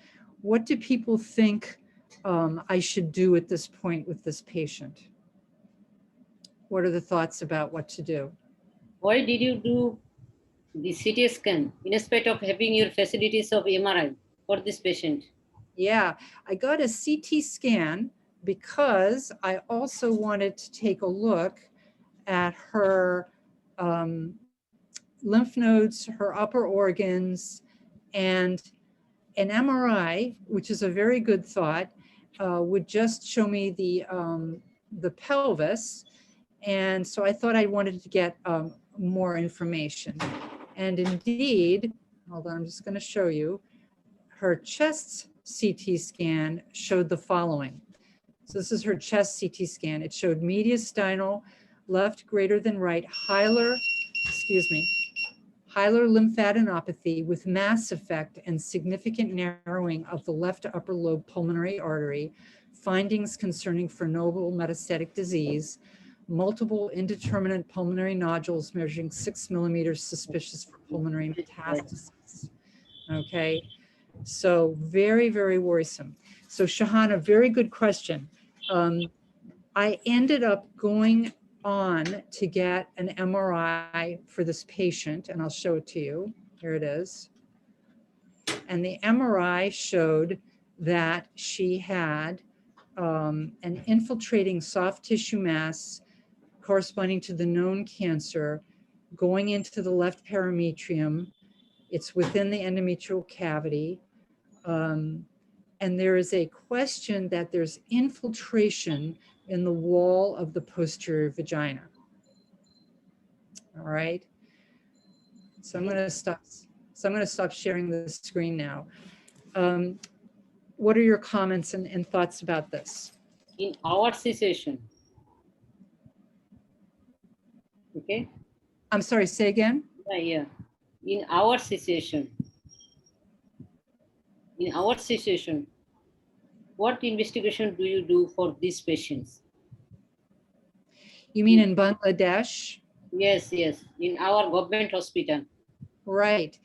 What do people think I should do at this point with this patient? What are the thoughts about what to do? Why did you do the CT scan in spite of having your facilities of MRI for this patient? Yeah, I got a CT scan because I also wanted to take a look at her lymph nodes, her upper organs, and an MRI, which is a very good thought, would just show me the pelvis. And so I thought I wanted to get more information. And indeed, hold on, I'm just going to show you, her chest CT scan showed the following. So this is her chest CT scan. It showed mediastinal, left greater than right, hilar lymphadenopathy with mass effect and significant narrowing of the left upper lobe pulmonary artery, findings concerning fonoval metastatic disease, multiple indeterminate pulmonary nodules measuring 6 millimeters suspicious for pulmonary metastasis. Okay, so very, very worrisome. So Shahana, very good question. I ended up going on to get an MRI for this patient, and I'll show it to you. Here it is. And the MRI showed that she had an infiltrating soft tissue mass corresponding to the known cancer going into the left parametrium. It's within the endometrial cavity. And there is a question that there's infiltration in the wall of the posterior vagina. All right. So I'm going to stop. So I'm going to stop sharing the screen now. What are your comments and thoughts about this? In our situation, okay? I'm sorry, say again? Yeah. In our situation, what investigation do you do for these patients? You mean in Bangladesh? Yes, yes, in our government hospital. Right.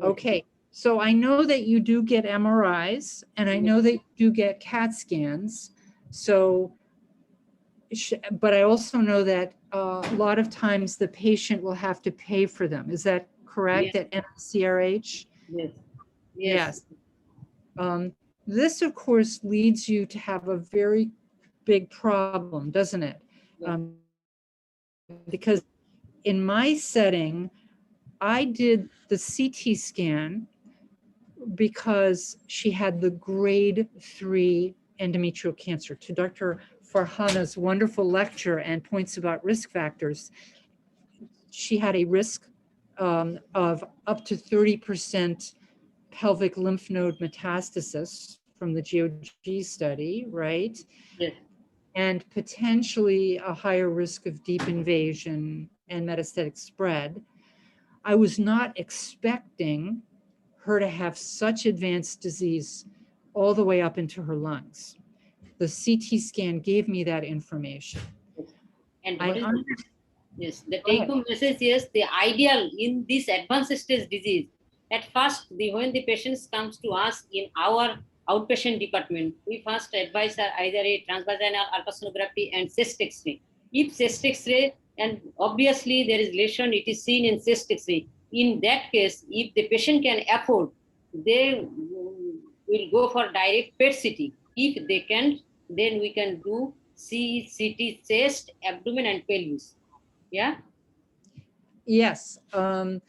Okay. So I know that you do get MRIs and I know that you do get CAT scans. So, but I also know that a lot of times the patient will have to pay for them. Is that correct at NCRH? Yes. Yes. This, of course, leads you to have a very big problem, doesn't it? Because in my setting, I did the CT scan because she had the grade 3 endometrial cancer. To Dr. Farhana's wonderful lecture and points about risk factors, she had a risk of up to 30% pelvic lymph node metastasis from the GOG study, right? Yes. And potentially a higher risk of deep invasion and metastatic spread. I was not expecting her to have such advanced disease all the way up into her lungs. The CT scan gave me that information. And yes, the take-home message is the ideal in this advanced stage disease. At first, when the patients comes to us in our outpatient department, we first advise her either a transvaginal ultrasonography and chest X-ray. If chest X-ray, and obviously there is lesion, it is seen in chest X-ray. In that case, if the patient can afford, they will go for direct PET CT. If they can't, then we can do CT chest, abdomen, and pelvis. Yeah. Yes, I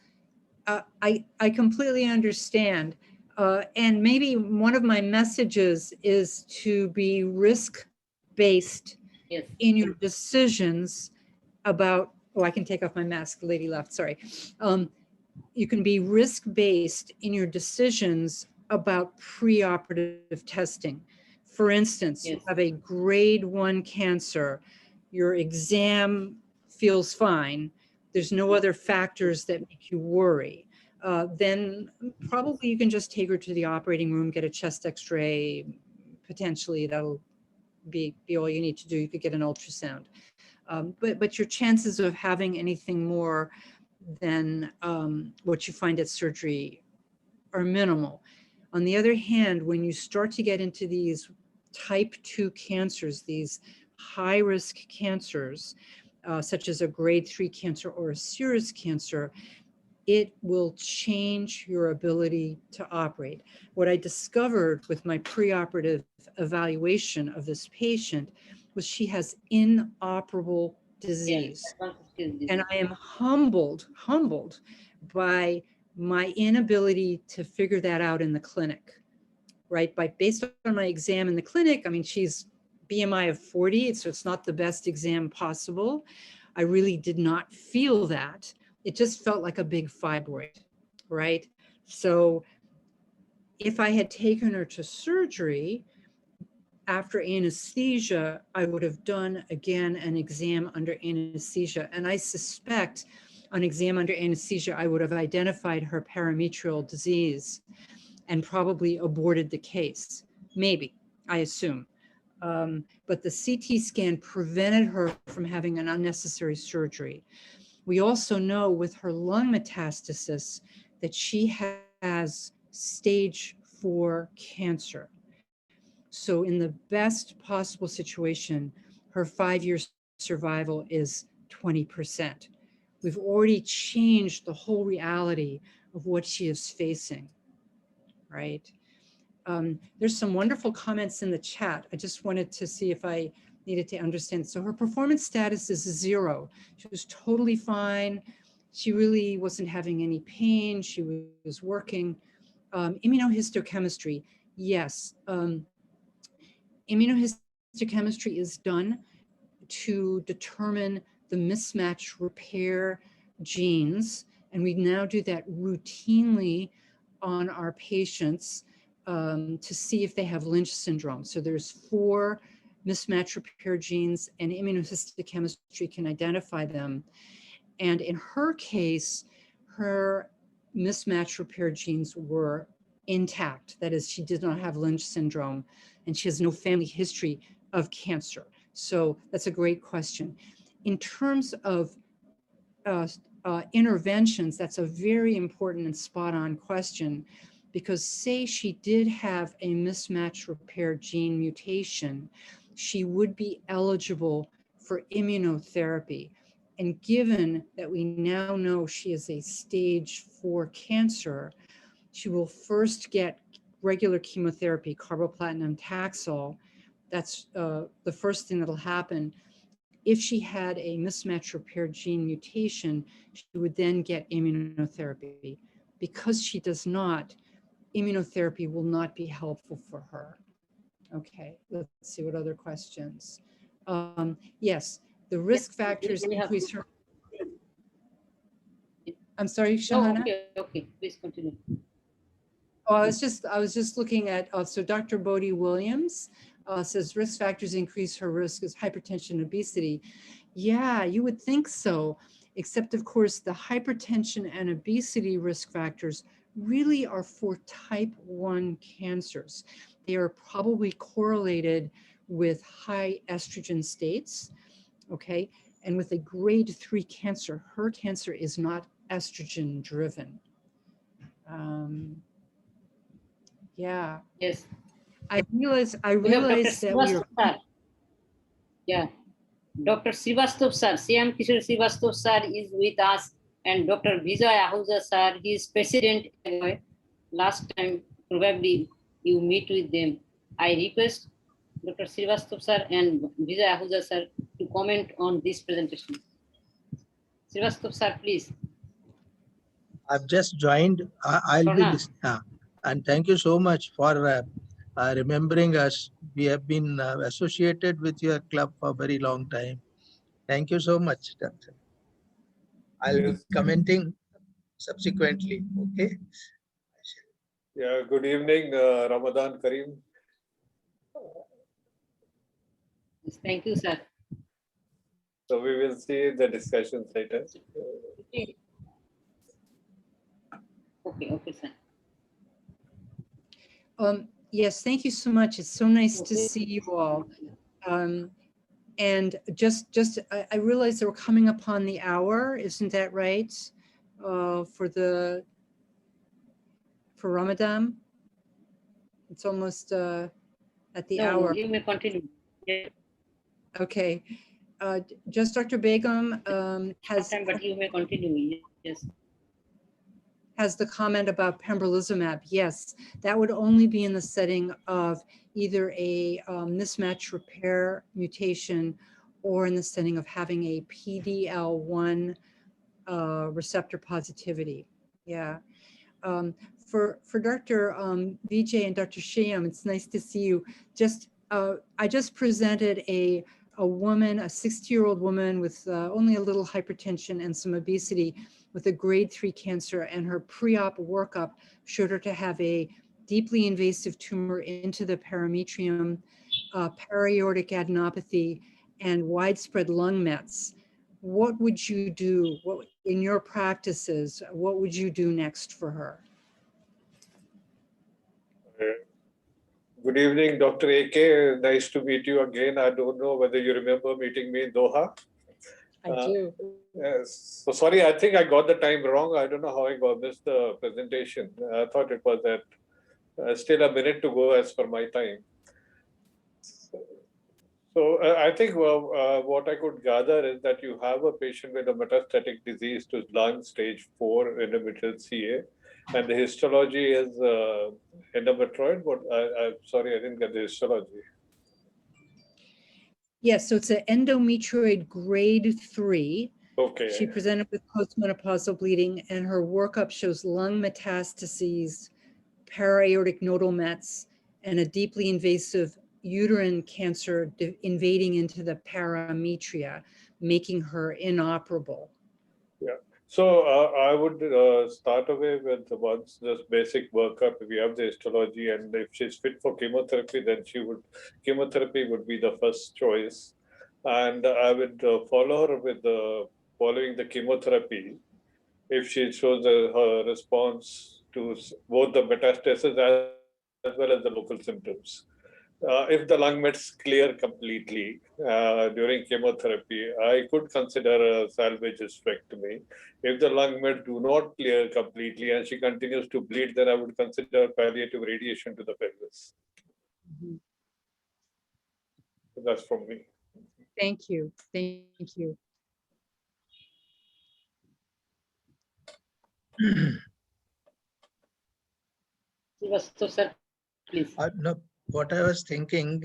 completely understand. And maybe one of my messages is to be risk-based in your decisions about, oh, I can take off my mask, the lady left, sorry. You can be risk-based in your decisions about preoperative testing. For instance, you have a grade 1 cancer, your exam feels fine, there's no other factors that make you worry, then probably you can just take her to the operating room, get a chest X-ray, potentially that'll be all you need to do. You could get an ultrasound. But your chances of having anything more than what you find at surgery are minimal. On the other hand, when you start to get into these type 2 cancers, these high-risk cancers, such as a grade 3 cancer or a serous cancer, it will change your ability to operate. What I discovered with my preoperative evaluation of this patient was she has inoperable disease. Advanced stage disease. And I am humbled by my inability to figure that out in the clinic, right? Based on my exam in the clinic, I mean, she's BMI of 40, so it's not the best exam possible. I really did not feel that. It just felt like a big fibroid, right? So if I had taken her to surgery after anesthesia, I would have done again an exam under anesthesia. And I suspect on exam under anesthesia, I would have identified her parametrial disease and probably aborted the case. Maybe, I assume. But the CT scan prevented her from having an unnecessary surgery. We also know with her lung metastasis that she has stage 4 cancer. So in the best possible situation, her 5-year survival is 20%. We've already changed the whole reality of what she is facing, right? There's some wonderful comments in the chat. I just wanted to see if I needed to understand. So her performance status is 0. She was totally fine. She really wasn't having any pain. She was working. Immunohistochemistry, yes. Immunohistochemistry is done to determine the mismatch repair genes. And we now do that routinely on our patients to see if they have Lynch syndrome. So there's 4 mismatch repair genes, and immunohistochemistry can identify them. And in her case, her mismatch repair genes were intact. That is, she did not have Lynch syndrome, and she has no family history of cancer. So that's a great question. In terms of interventions, that's a very important and spot-on question, because say she did have a mismatch repair gene mutation, she would be eligible for immunotherapy. And given that we now know she is a stage 4 cancer, she will first get regular chemotherapy, carboplatin, Taxol. That's the first thing that'll happen. If she had a mismatch repair gene mutation, she would then get immunotherapy. Because she does not, immunotherapy will not be helpful for her. Okay, let's see what other questions. Yes, the risk factors increase her. I'm sorry, Shahana? Oh, okay, please continue. Oh, I was just looking at, so Dr. Bodie Williams says risk factors increase her risk as hypertension and obesity. Yeah, you would think so, except of course the hypertension and obesity risk factors really are for type 1 cancers. They are probably correlated with high estrogen states, okay? And with a grade 3 cancer, her cancer is not estrogen driven. Yeah. Yes. I realize that we are. Yeah. Dr. Srivastava sir, Shyam Kishore Srivastava sir is with us, and Dr. Vijay Ahuja sir, he is president. Last time, probably you meet with them. I request Dr. Srivastava sir and Vijay Ahuja sir to comment on this presentation. Srivastava sir, please. I've just joined. I'll be listening. And thank you so much for remembering us. We have been associated with your club for a very long time. Thank you so much, Doctor. I'll be commenting subsequently. Okay. Yeah. Good evening, Ramadan Kareem. Thank you, sir. So we will see the discussions later. Okay, sir. Yes, thank you so much. It's so nice to see you all. And I realized that we're coming upon the hour, isn't that right? For Ramadan. It's almost at the hour. You may continue. Yeah. Okay. Just Dr. Begum But you may continue. Yes. Has the comment about pembrolizumab. Yes, that would only be in the setting of either a mismatch repair mutation or in the setting of having a PDL1 receptor positivity. Yeah. For Dr. Vijay and Dr. Shyam, it's nice to see you. I just presented a woman, a 60-year-old woman with only a little hypertension and some obesity with a grade 3 cancer, and her pre-op workup showed her to have a deeply invasive tumor into the parametrium, periaortic adenopathy, and widespread lung mets. What would you do in your practices? What would you do next for her? Good evening, Dr. AK. Nice to meet you again. I don't know whether you remember meeting me in Doha. I do. Yes. So sorry, I think I got the time wrong. I don't know how I missed the presentation. I thought it was at still a minute to go as per my time. So I think what I could gather is that you have a patient with a metastatic disease to lung stage 4 endometrial CA, and the histology is endometrioid. But I'm sorry, I didn't get the histology. Yes, so it's an endometrioid grade 3. Okay. She presented with postmenopausal bleeding, and her workup shows lung metastases, para-aortic nodal mets, and a deeply invasive uterine cancer invading into the parametria, making her inoperable. Yeah. So I would start away with once this basic workup. If we have the histology, and if she's fit for chemotherapy, then chemotherapy would be the first choice. And I would follow her with following the chemotherapy. If she shows her response to both the metastasis as well as the local symptoms. If the lung mets clear completely during chemotherapy, I could consider a salvage hysterectomy. If the lung mets do not clear completely and she continues to bleed, then I would consider palliative radiation to the pelvis. Mm-hmm. So that's from me. Thank you. Thank you. Sir, please. No, what I was thinking,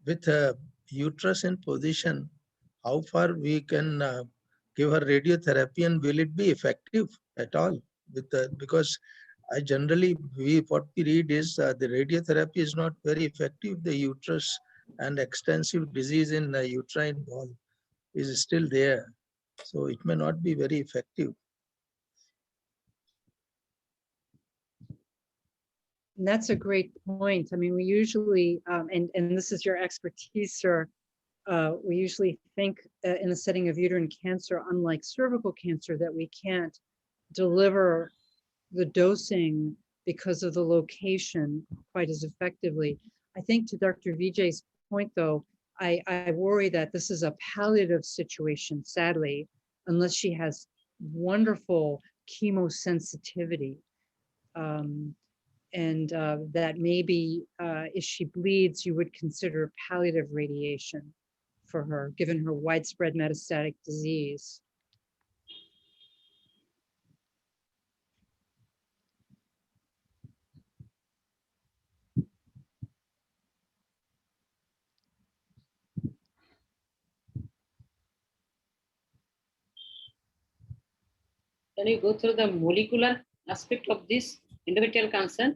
with uterus in position, how far we can give her radiotherapy, and will it be effective at all? Because I generally, what we read is the radiotherapy is not very effective. The uterus and extensive disease in the uterine wall is still there. So it may not be very effective. And that's a great point. I mean, we usually, and this is your expertise, sir, we usually think in the setting of uterine cancer, unlike cervical cancer, that we can't deliver the dosing because of the location quite as effectively. I think to Dr. Vijay's point, though, I worry that this is a palliative situation, sadly, unless she has wonderful chemosensitivity. And that maybe if she bleeds, you would consider palliative radiation for her, given her widespread metastatic disease. Can you go through the molecular aspect of this endometrial cancer?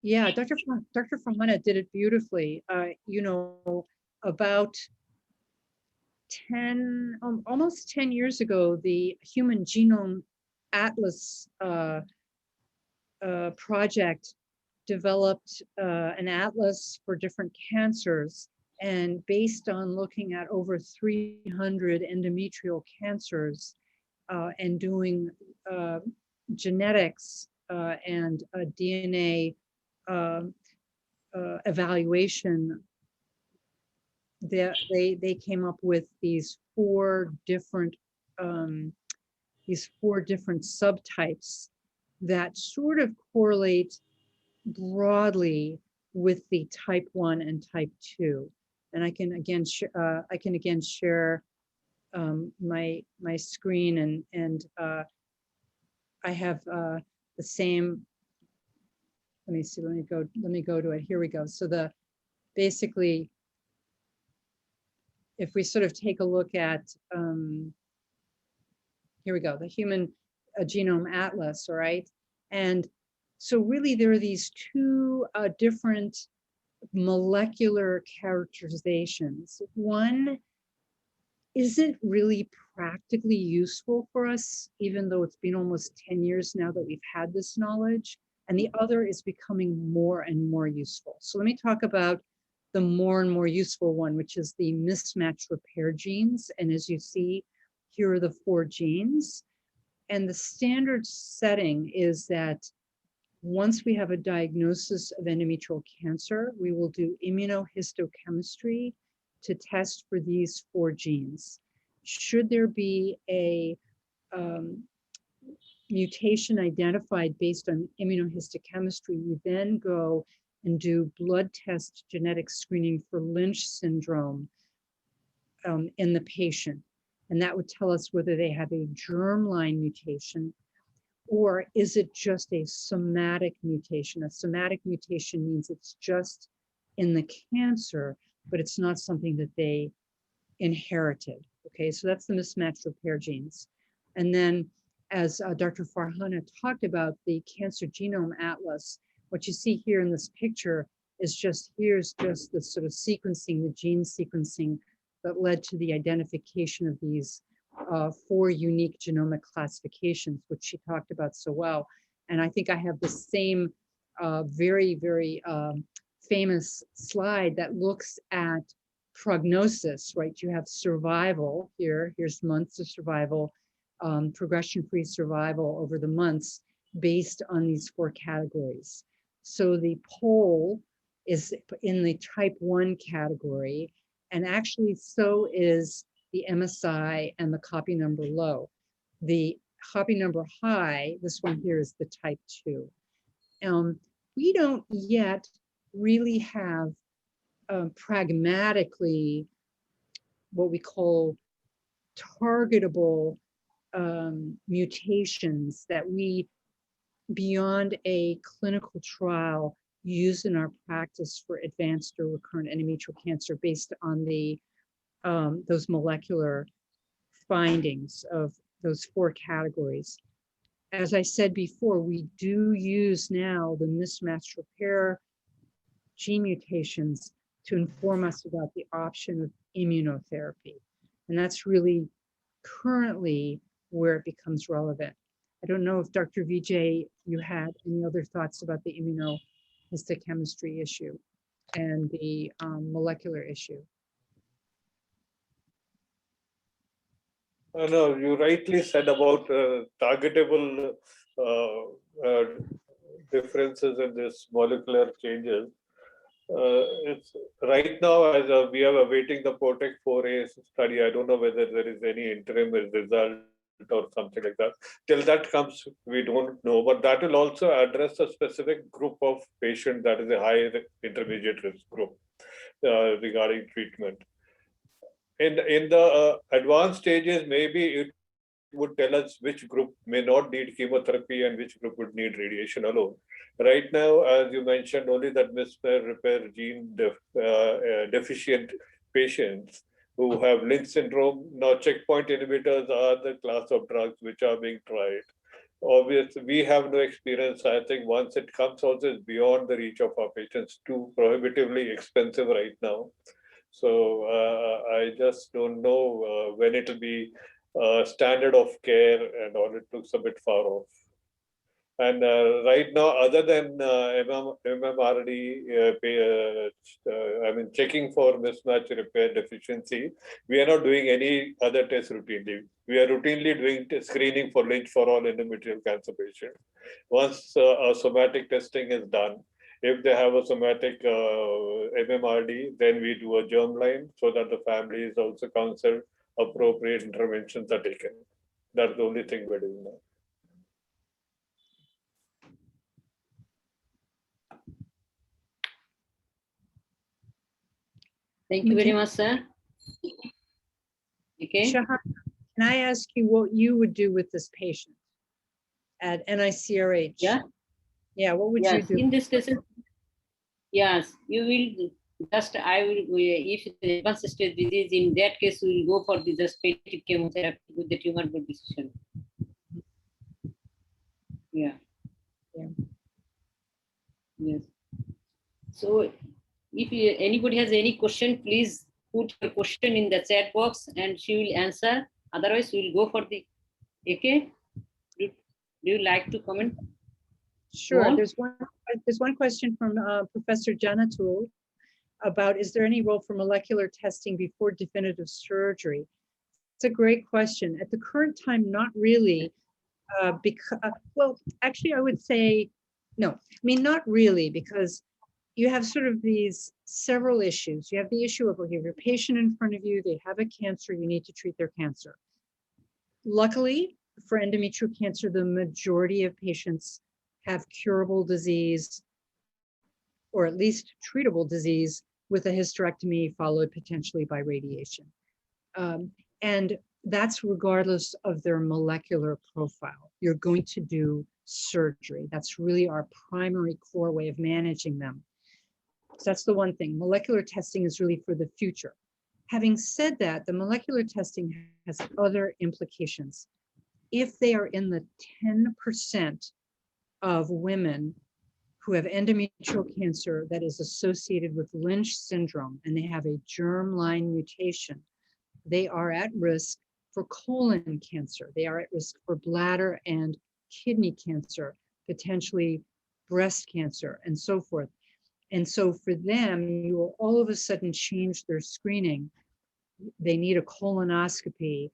Yeah, Dr. Farhana did it beautifully. You know, about 10, almost 10 years ago, the Human Genome Atlas project developed an atlas for different cancers, and based on looking at over 300 endometrial cancers and doing genetics and DNA evaluation, they came up with these four different subtypes that sort of correlate broadly with the type 1 and type 2. And I can again share my screen, and I have the same. Let me see. Let me go to it. Here we go. So basically, if we sort of take a look at, here we go, the human genome atlas, all right? And so really there are these two different molecular characterizations. One, is it really practically useful for us, even though it's been almost 10 years now that we've had this knowledge? And the other is becoming more and more useful. So let me talk about the more and more useful one, which is the mismatch repair genes. And as you see, here are the 4 genes. And the standard setting is that once we have a diagnosis of endometrial cancer, we will do immunohistochemistry to test for these 4 genes. Should there be a mutation identified based on immunohistochemistry, we then go and do blood test genetic screening for Lynch syndrome in the patient. And that would tell us whether they have a germline mutation or is it just a somatic mutation? A somatic mutation means it's just in the cancer, but it's not something that they inherited. Okay, so that's the mismatch repair genes. And then as Dr. Farhana talked about the cancer genome atlas, what you see here in this picture is just, here's just the sort of sequencing, the gene sequencing that led to the identification of these 4 unique genomic classifications, which she talked about so well. And I think I have the same very, very famous slide that looks at prognosis, right? You have survival here, here's months of survival, progression-free survival over the months based on these 4 categories. So the poll is in the type 1 category, and actually so is the MSI and the copy number low. The copy number high, this one here is the type 2. We don't yet really have pragmatically what we call targetable mutations that we, beyond a clinical trial, use in our practice for advanced or recurrent endometrial cancer based on the those molecular findings of those 4 categories. As I said before, we do use now the mismatch repair gene mutations to inform us about the option of immunotherapy. And that's really currently where it becomes relevant. I don't know if Dr. Vijay, you had any other thoughts about the immunohistochemistry issue and the molecular issue. No, you rightly said about targetable differences in this molecular changes. It's right now, as we are awaiting the POTEC 4A study. I don't know whether there is any interim result or something like that. Till that comes, we don't know. But that will also address a specific group of patients that is a high intermediate risk group regarding treatment. In the advanced stages, maybe it would tell us which group may not need chemotherapy and which group would need radiation alone. Right now, as you mentioned, only that mismatch repair gene deficient patients who have Lynch syndrome. Now, checkpoint inhibitors are the class of drugs which are being tried. Obviously, we have no experience. I think once it comes also, it's beyond the reach of our patients, too prohibitively expensive right now. So I just don't know when it will be standard of care and all. It looks a bit far off. And right now, other than MMRD, I mean, checking for mismatch repair deficiency, we are not doing any other tests routinely. We are routinely doing screening for Lynch for all endometrial cancer patients. Once somatic testing is done, if they have a somatic MMRD, then we do a germline so that the family is also counseled, appropriate interventions are taken. That's the only thing we're doing now. Thank you very much, sir. Okay. Shahar, can I ask you what you would do with this patient at NICRH? Yeah. Yeah, what would you Yes, do? in this case, yes, you will Just I will, if the advanced stage disease, in that case, we will go for the just palliative chemotherapy with the tumor board decision. Yeah. Yeah. Yes. So if anybody has any question, please put your question in the chat box and she will answer. Otherwise, we will go for the AK. Do you like to comment? Sure. More? There's one question from Professor Janatul about, is there any role for molecular testing before definitive surgery? It's a great question. At the current time, not really. Because, well, actually, I would say no. I mean, not really, because you have sort of these several issues. You have the issue of, you have your patient in front of you, they have a cancer, you need to treat their cancer. Luckily, for endometrial cancer, the majority of patients have curable disease, or at least treatable disease, with a hysterectomy followed potentially by radiation. And that's regardless of their molecular profile. You're going to do surgery. That's really our primary core way of managing them. So that's the one thing. Molecular testing is really for the future. Having said that, the molecular testing has other implications. If they are in the 10% of women who have endometrial cancer that is associated with Lynch syndrome, and they have a germline mutation, they are at risk for colon cancer. They are at risk for bladder and kidney cancer, potentially breast cancer, and so forth. And so for them, you will all of a sudden change their screening. They need a colonoscopy,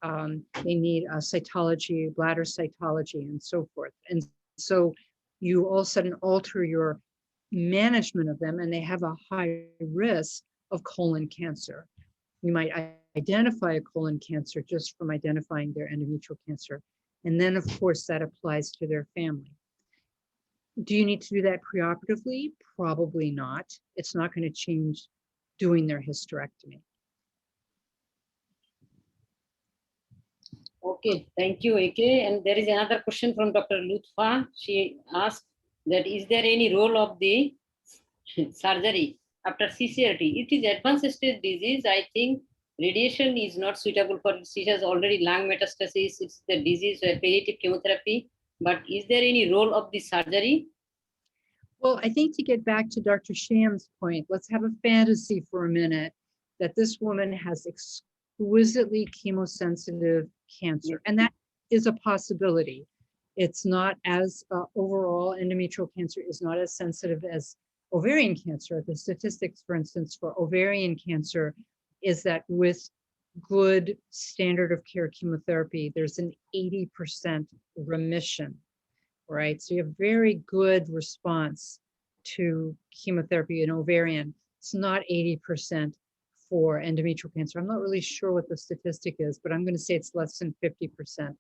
they need a cytology, bladder cytology, and so forth. And so you all of a sudden alter your management of them, and they have a high risk of colon cancer. You might identify a colon cancer just from identifying their endometrial cancer. And then, of course, that applies to their family. Do you need to do that preoperatively? Probably not. It's not going to change doing their hysterectomy. Okay, thank you, AK. And there is another question from Dr. Lutfa. She asked that, is there any role of the surgery after CCRT? It is advanced stage disease. I think radiation is not suitable for it. She has already lung metastasis. It's the disease or palliative chemotherapy. But is there any role of the surgery? Well, I think to get back to Dr. Sham's point, let's have a fantasy for a minute that this woman has exquisitely chemosensitive cancer, and that is a possibility. It's not as overall, endometrial cancer is not as sensitive as ovarian cancer. The statistics, for instance, for ovarian cancer is that with good standard of care chemotherapy, there's an 80% remission, right? So you have very good response to chemotherapy in ovarian. It's not 80% for endometrial cancer. I'm not really sure what the statistic is, but I'm going to say it's less than 50%.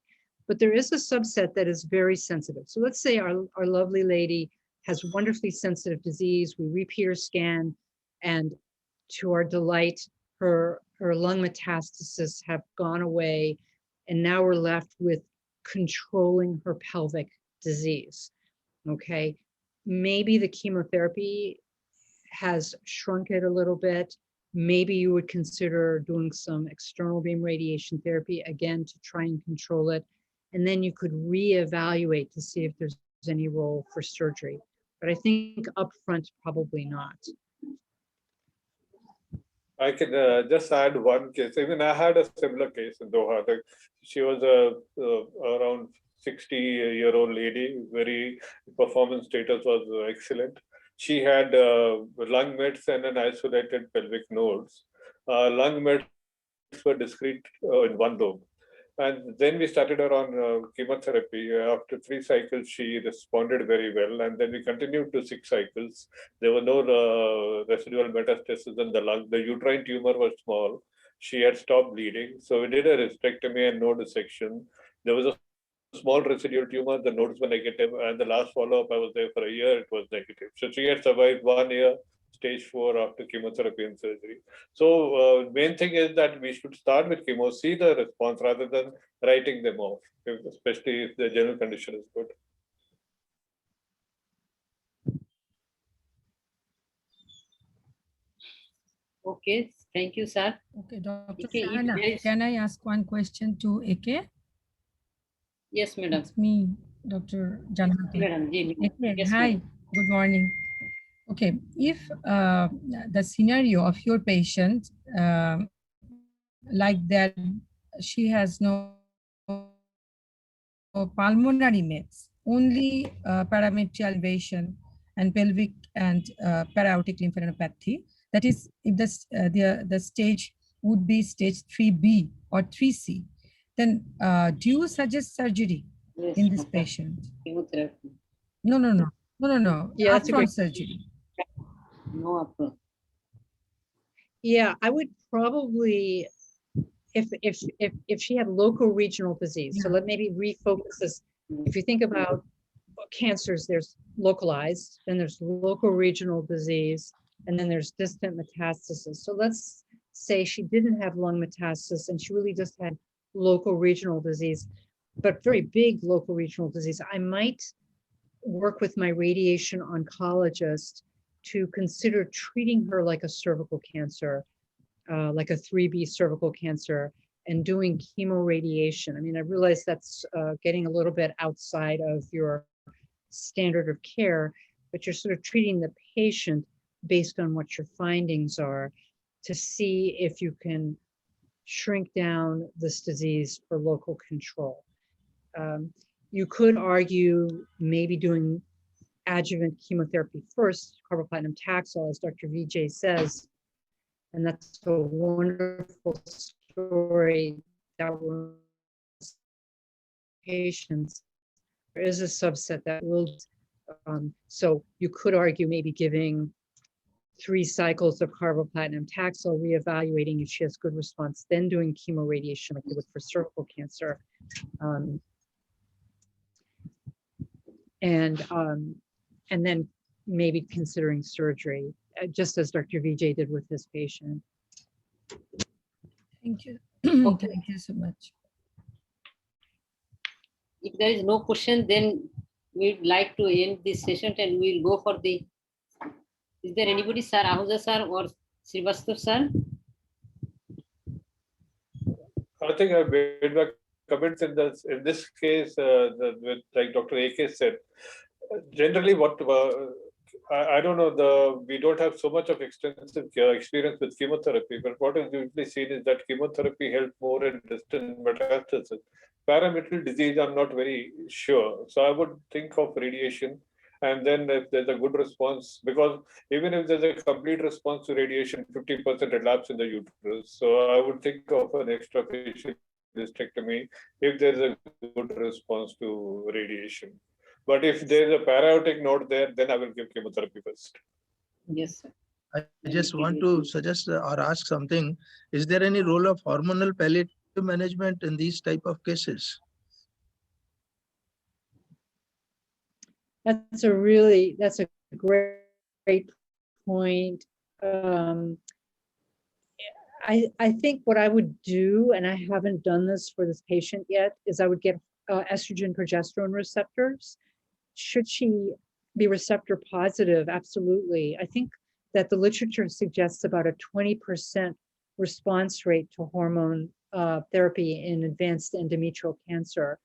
But there is a subset that is very sensitive. So let's say our lovely lady has wonderfully sensitive disease. We repeat her scan, and to our delight, her lung metastases have gone away, and now we're left with controlling her pelvic disease. Okay, maybe the chemotherapy has shrunk it a little bit. Maybe you would consider doing some external beam radiation therapy again to try and control it. And then you could reevaluate to see if there's any role for surgery. But I think upfront, probably not. I can just add one case. Even I had a similar case in Doha. She was a around 60-year-old lady. Very performance status was excellent. She had lung mets and an isolated pelvic nodes. Lung mets were discrete in one lobe. And then we started her on chemotherapy. After 3 cycles, she responded very well. And then we continued to 6 cycles. There were no residual metastasis in the lung. The uterine tumor was small. She had stopped bleeding. So we did a hysterectomy and node dissection. There was a small residual tumor. The nodes were negative. And the last follow-up, I was there for a year, it was negative. So she had survived 1 year, stage 4 after chemotherapy and surgery. So main thing is that we should start with chemo, see the response rather than writing them off, especially if the general condition is good. Okay, thank you, sir. Okay, Dr. Okay, if Farhana, there is- can I ask one question to AK? Yes, madam. It's me, Dr. Janati. Madam, Okay, yes, hi, madam. good morning. Okay, if the scenario of your patient, like that, she has no pulmonary mets, only parametrial elevation and pelvic and para-aortic lymphadenopathy. That is, if the stage would be stage 3B or 3C, then do you suggest surgery Yes, in this madam. patient? Chemotherapy. No. Yeah, that's a Upfront great surgery. No approach. Yeah, I would probably, if she had local regional disease, so let maybe refocus this. If you think about cancers, there's localized, then there's local regional disease, and then there's distant metastasis. So let's say she didn't have lung metastasis and she really just had local regional disease, but very big local regional disease. I might work with my radiation oncologist to consider treating her like a cervical cancer, like a 3B cervical cancer, and doing chemoradiation. I mean, I realize that's getting a little bit outside of your standard of care, but you're sort of treating the patient based on what your findings are to see if you can shrink down this disease for local control. You could argue maybe doing adjuvant chemotherapy first, carboplatin Taxol, as Dr. Vijay says, and that's a wonderful story that was patients. There is a subset that will, so you could argue maybe giving 3 cycles of carboplatin Taxol, reevaluating if she has good response, then doing chemoradiation like you would for cervical cancer. And then maybe considering surgery, just as Dr. Vijay did with his patient. Thank you. Okay. Thank you so much. If there is no question, then we'd like to end this session and we'll go for the. Is there anybody, sir, Ahuja sir or Srivastav sir? I think I made my comments in this case, with, like Dr. AK said. Generally, what I don't know, we don't have so much of extensive experience with chemotherapy, but what is usually seen is that chemotherapy helps more in distant metastasis. Parametrial disease, I'm not very sure. So I would think of radiation. And then if there's a good response, because even if there's a complete response to radiation, 50% relapse in the uterus. So I would think of an extrafacial hysterectomy if there's a good response to radiation. But if there's a para-aortic node there, then I will give chemotherapy first. Yes, sir. I just want to suggest or ask something. Is there any role of hormonal palliative management in these type of cases? That's a great point. I think what I would do, and I haven't done this for this patient yet, is I would get estrogen progesterone receptors. Should she be receptor positive? Absolutely. I think that the literature suggests about a 20% response rate to hormone therapy in advanced endometrial cancer,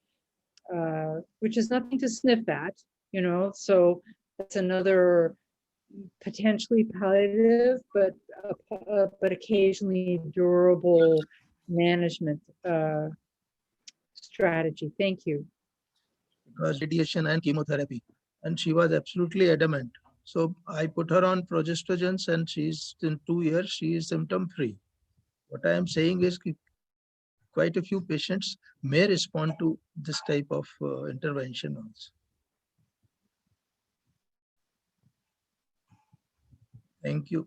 which is nothing to sniff at, you know, so that's another potentially palliative, but occasionally durable management strategy. Thank you. It was radiation and chemotherapy, and she was absolutely adamant. So I put her on progestogens, and she's in 2 years, she is symptom free. What I am saying is quite a few patients may respond to this type of intervention also. Thank you.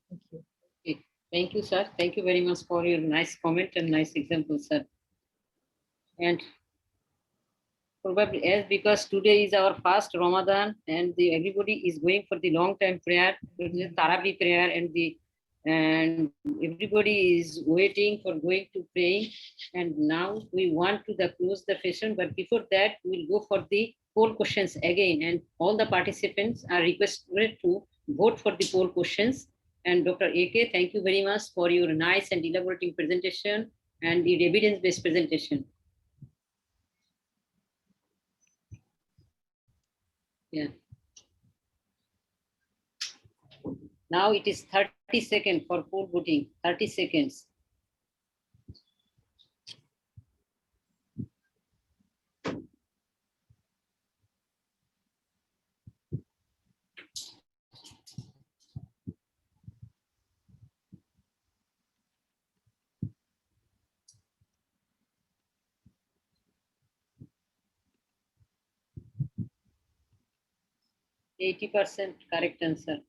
Thank you. Okay. Thank you, sir. Thank you very much for your nice comment and nice example, sir. And probably as because today is our first Ramadan and everybody is going for the long time prayer, the Tarawih prayer, and everybody is waiting for going to pray. And now we want to close the session, but before that we'll go for the poll questions again, and all the participants are requested to vote for the poll questions. And Dr. AK, thank you very much for your nice and elaborating presentation and your evidence-based presentation. Yeah. Now it is 30 seconds for poll voting, 30 seconds. Eighty % correct answer.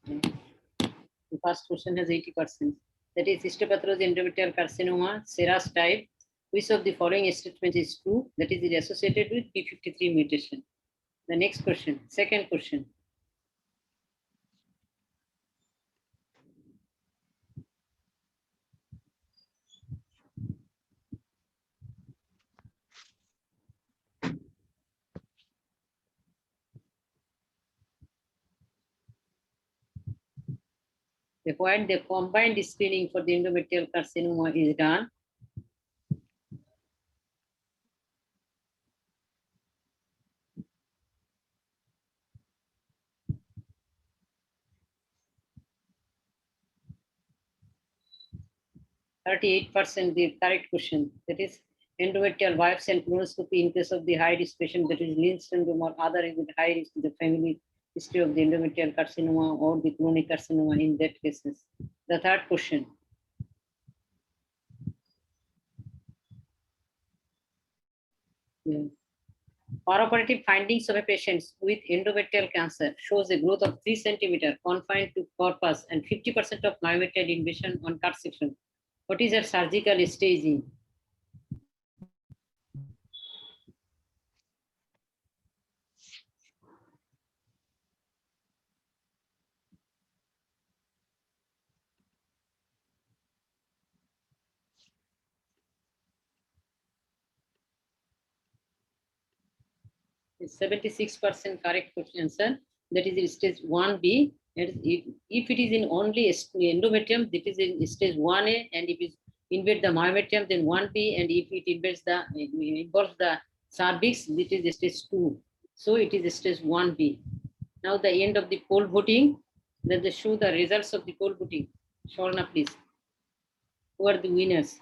The first question has 80%. That is histopathology endometrial carcinoma, serous type. Which of the following statement is true? That is it associated with P53 mutation. The next question, second question. When the combined screening for the endometrial carcinoma is done, %, the correct question. That is endometrial biopsy and colonoscopy in case of the high risk patient, that is Lynch syndrome or other with high risk, the family history of the endometrial carcinoma or the chronic carcinoma in that cases. The third question. Yeah. Poroperative findings of a patient with endometrial cancer shows a growth of 3 cm confined to corpus and 50% of myometrial invasion on cut section. What is a surgical staging? It's 76% correct answer. That is in stage 1B. If it is in only endometrium, that is in stage 1A, and if it invades the myometrium, then 1B, and if it invades the involves the cervix, it is stage 2. So it is stage 1B. Now the end of the poll voting. Then they show the results of the poll voting. Farhana, please. Who are the winners?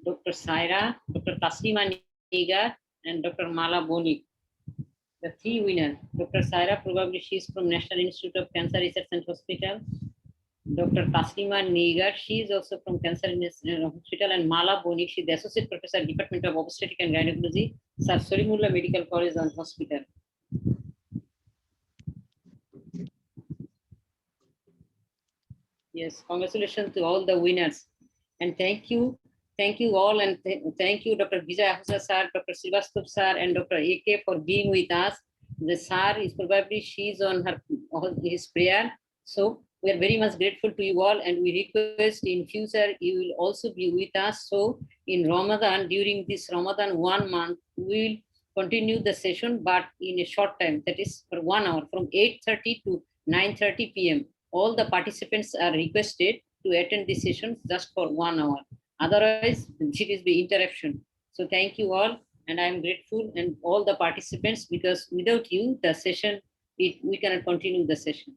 Dr. Saira, Dr. Taslima Nigar, and Dr. Mala Bonik. The 3 winners. Dr. Saira, probably she is from National Institute of Cancer Research and Hospital. Dr. Taslima Nigar, she is also from Cancer Hospital, and Mala Bonik, she is the Associate Professor, Department of Obstetric and Gynecology, Sir Solimullah Medical College and Hospital. Yes, congratulations to all the winners. And thank you all, and thank you, Dr. Vijay Ahuja sir, Dr. Srivastava sir, and Dr. AK for being with us. The sir is probably she's on his prayer. So we are very much grateful to you all, and we request in future you will also be with us. So in Ramadan, during this Ramadan 1 month, we will continue the session, but in a short time, that is for 1 hour, from 8:30 to 9:30 p.m. All the participants are requested to attend this session just for 1 hour. Otherwise, it is the interruption. So thank you all, and I am grateful, and all the participants, because without you, the session, we cannot continue the session.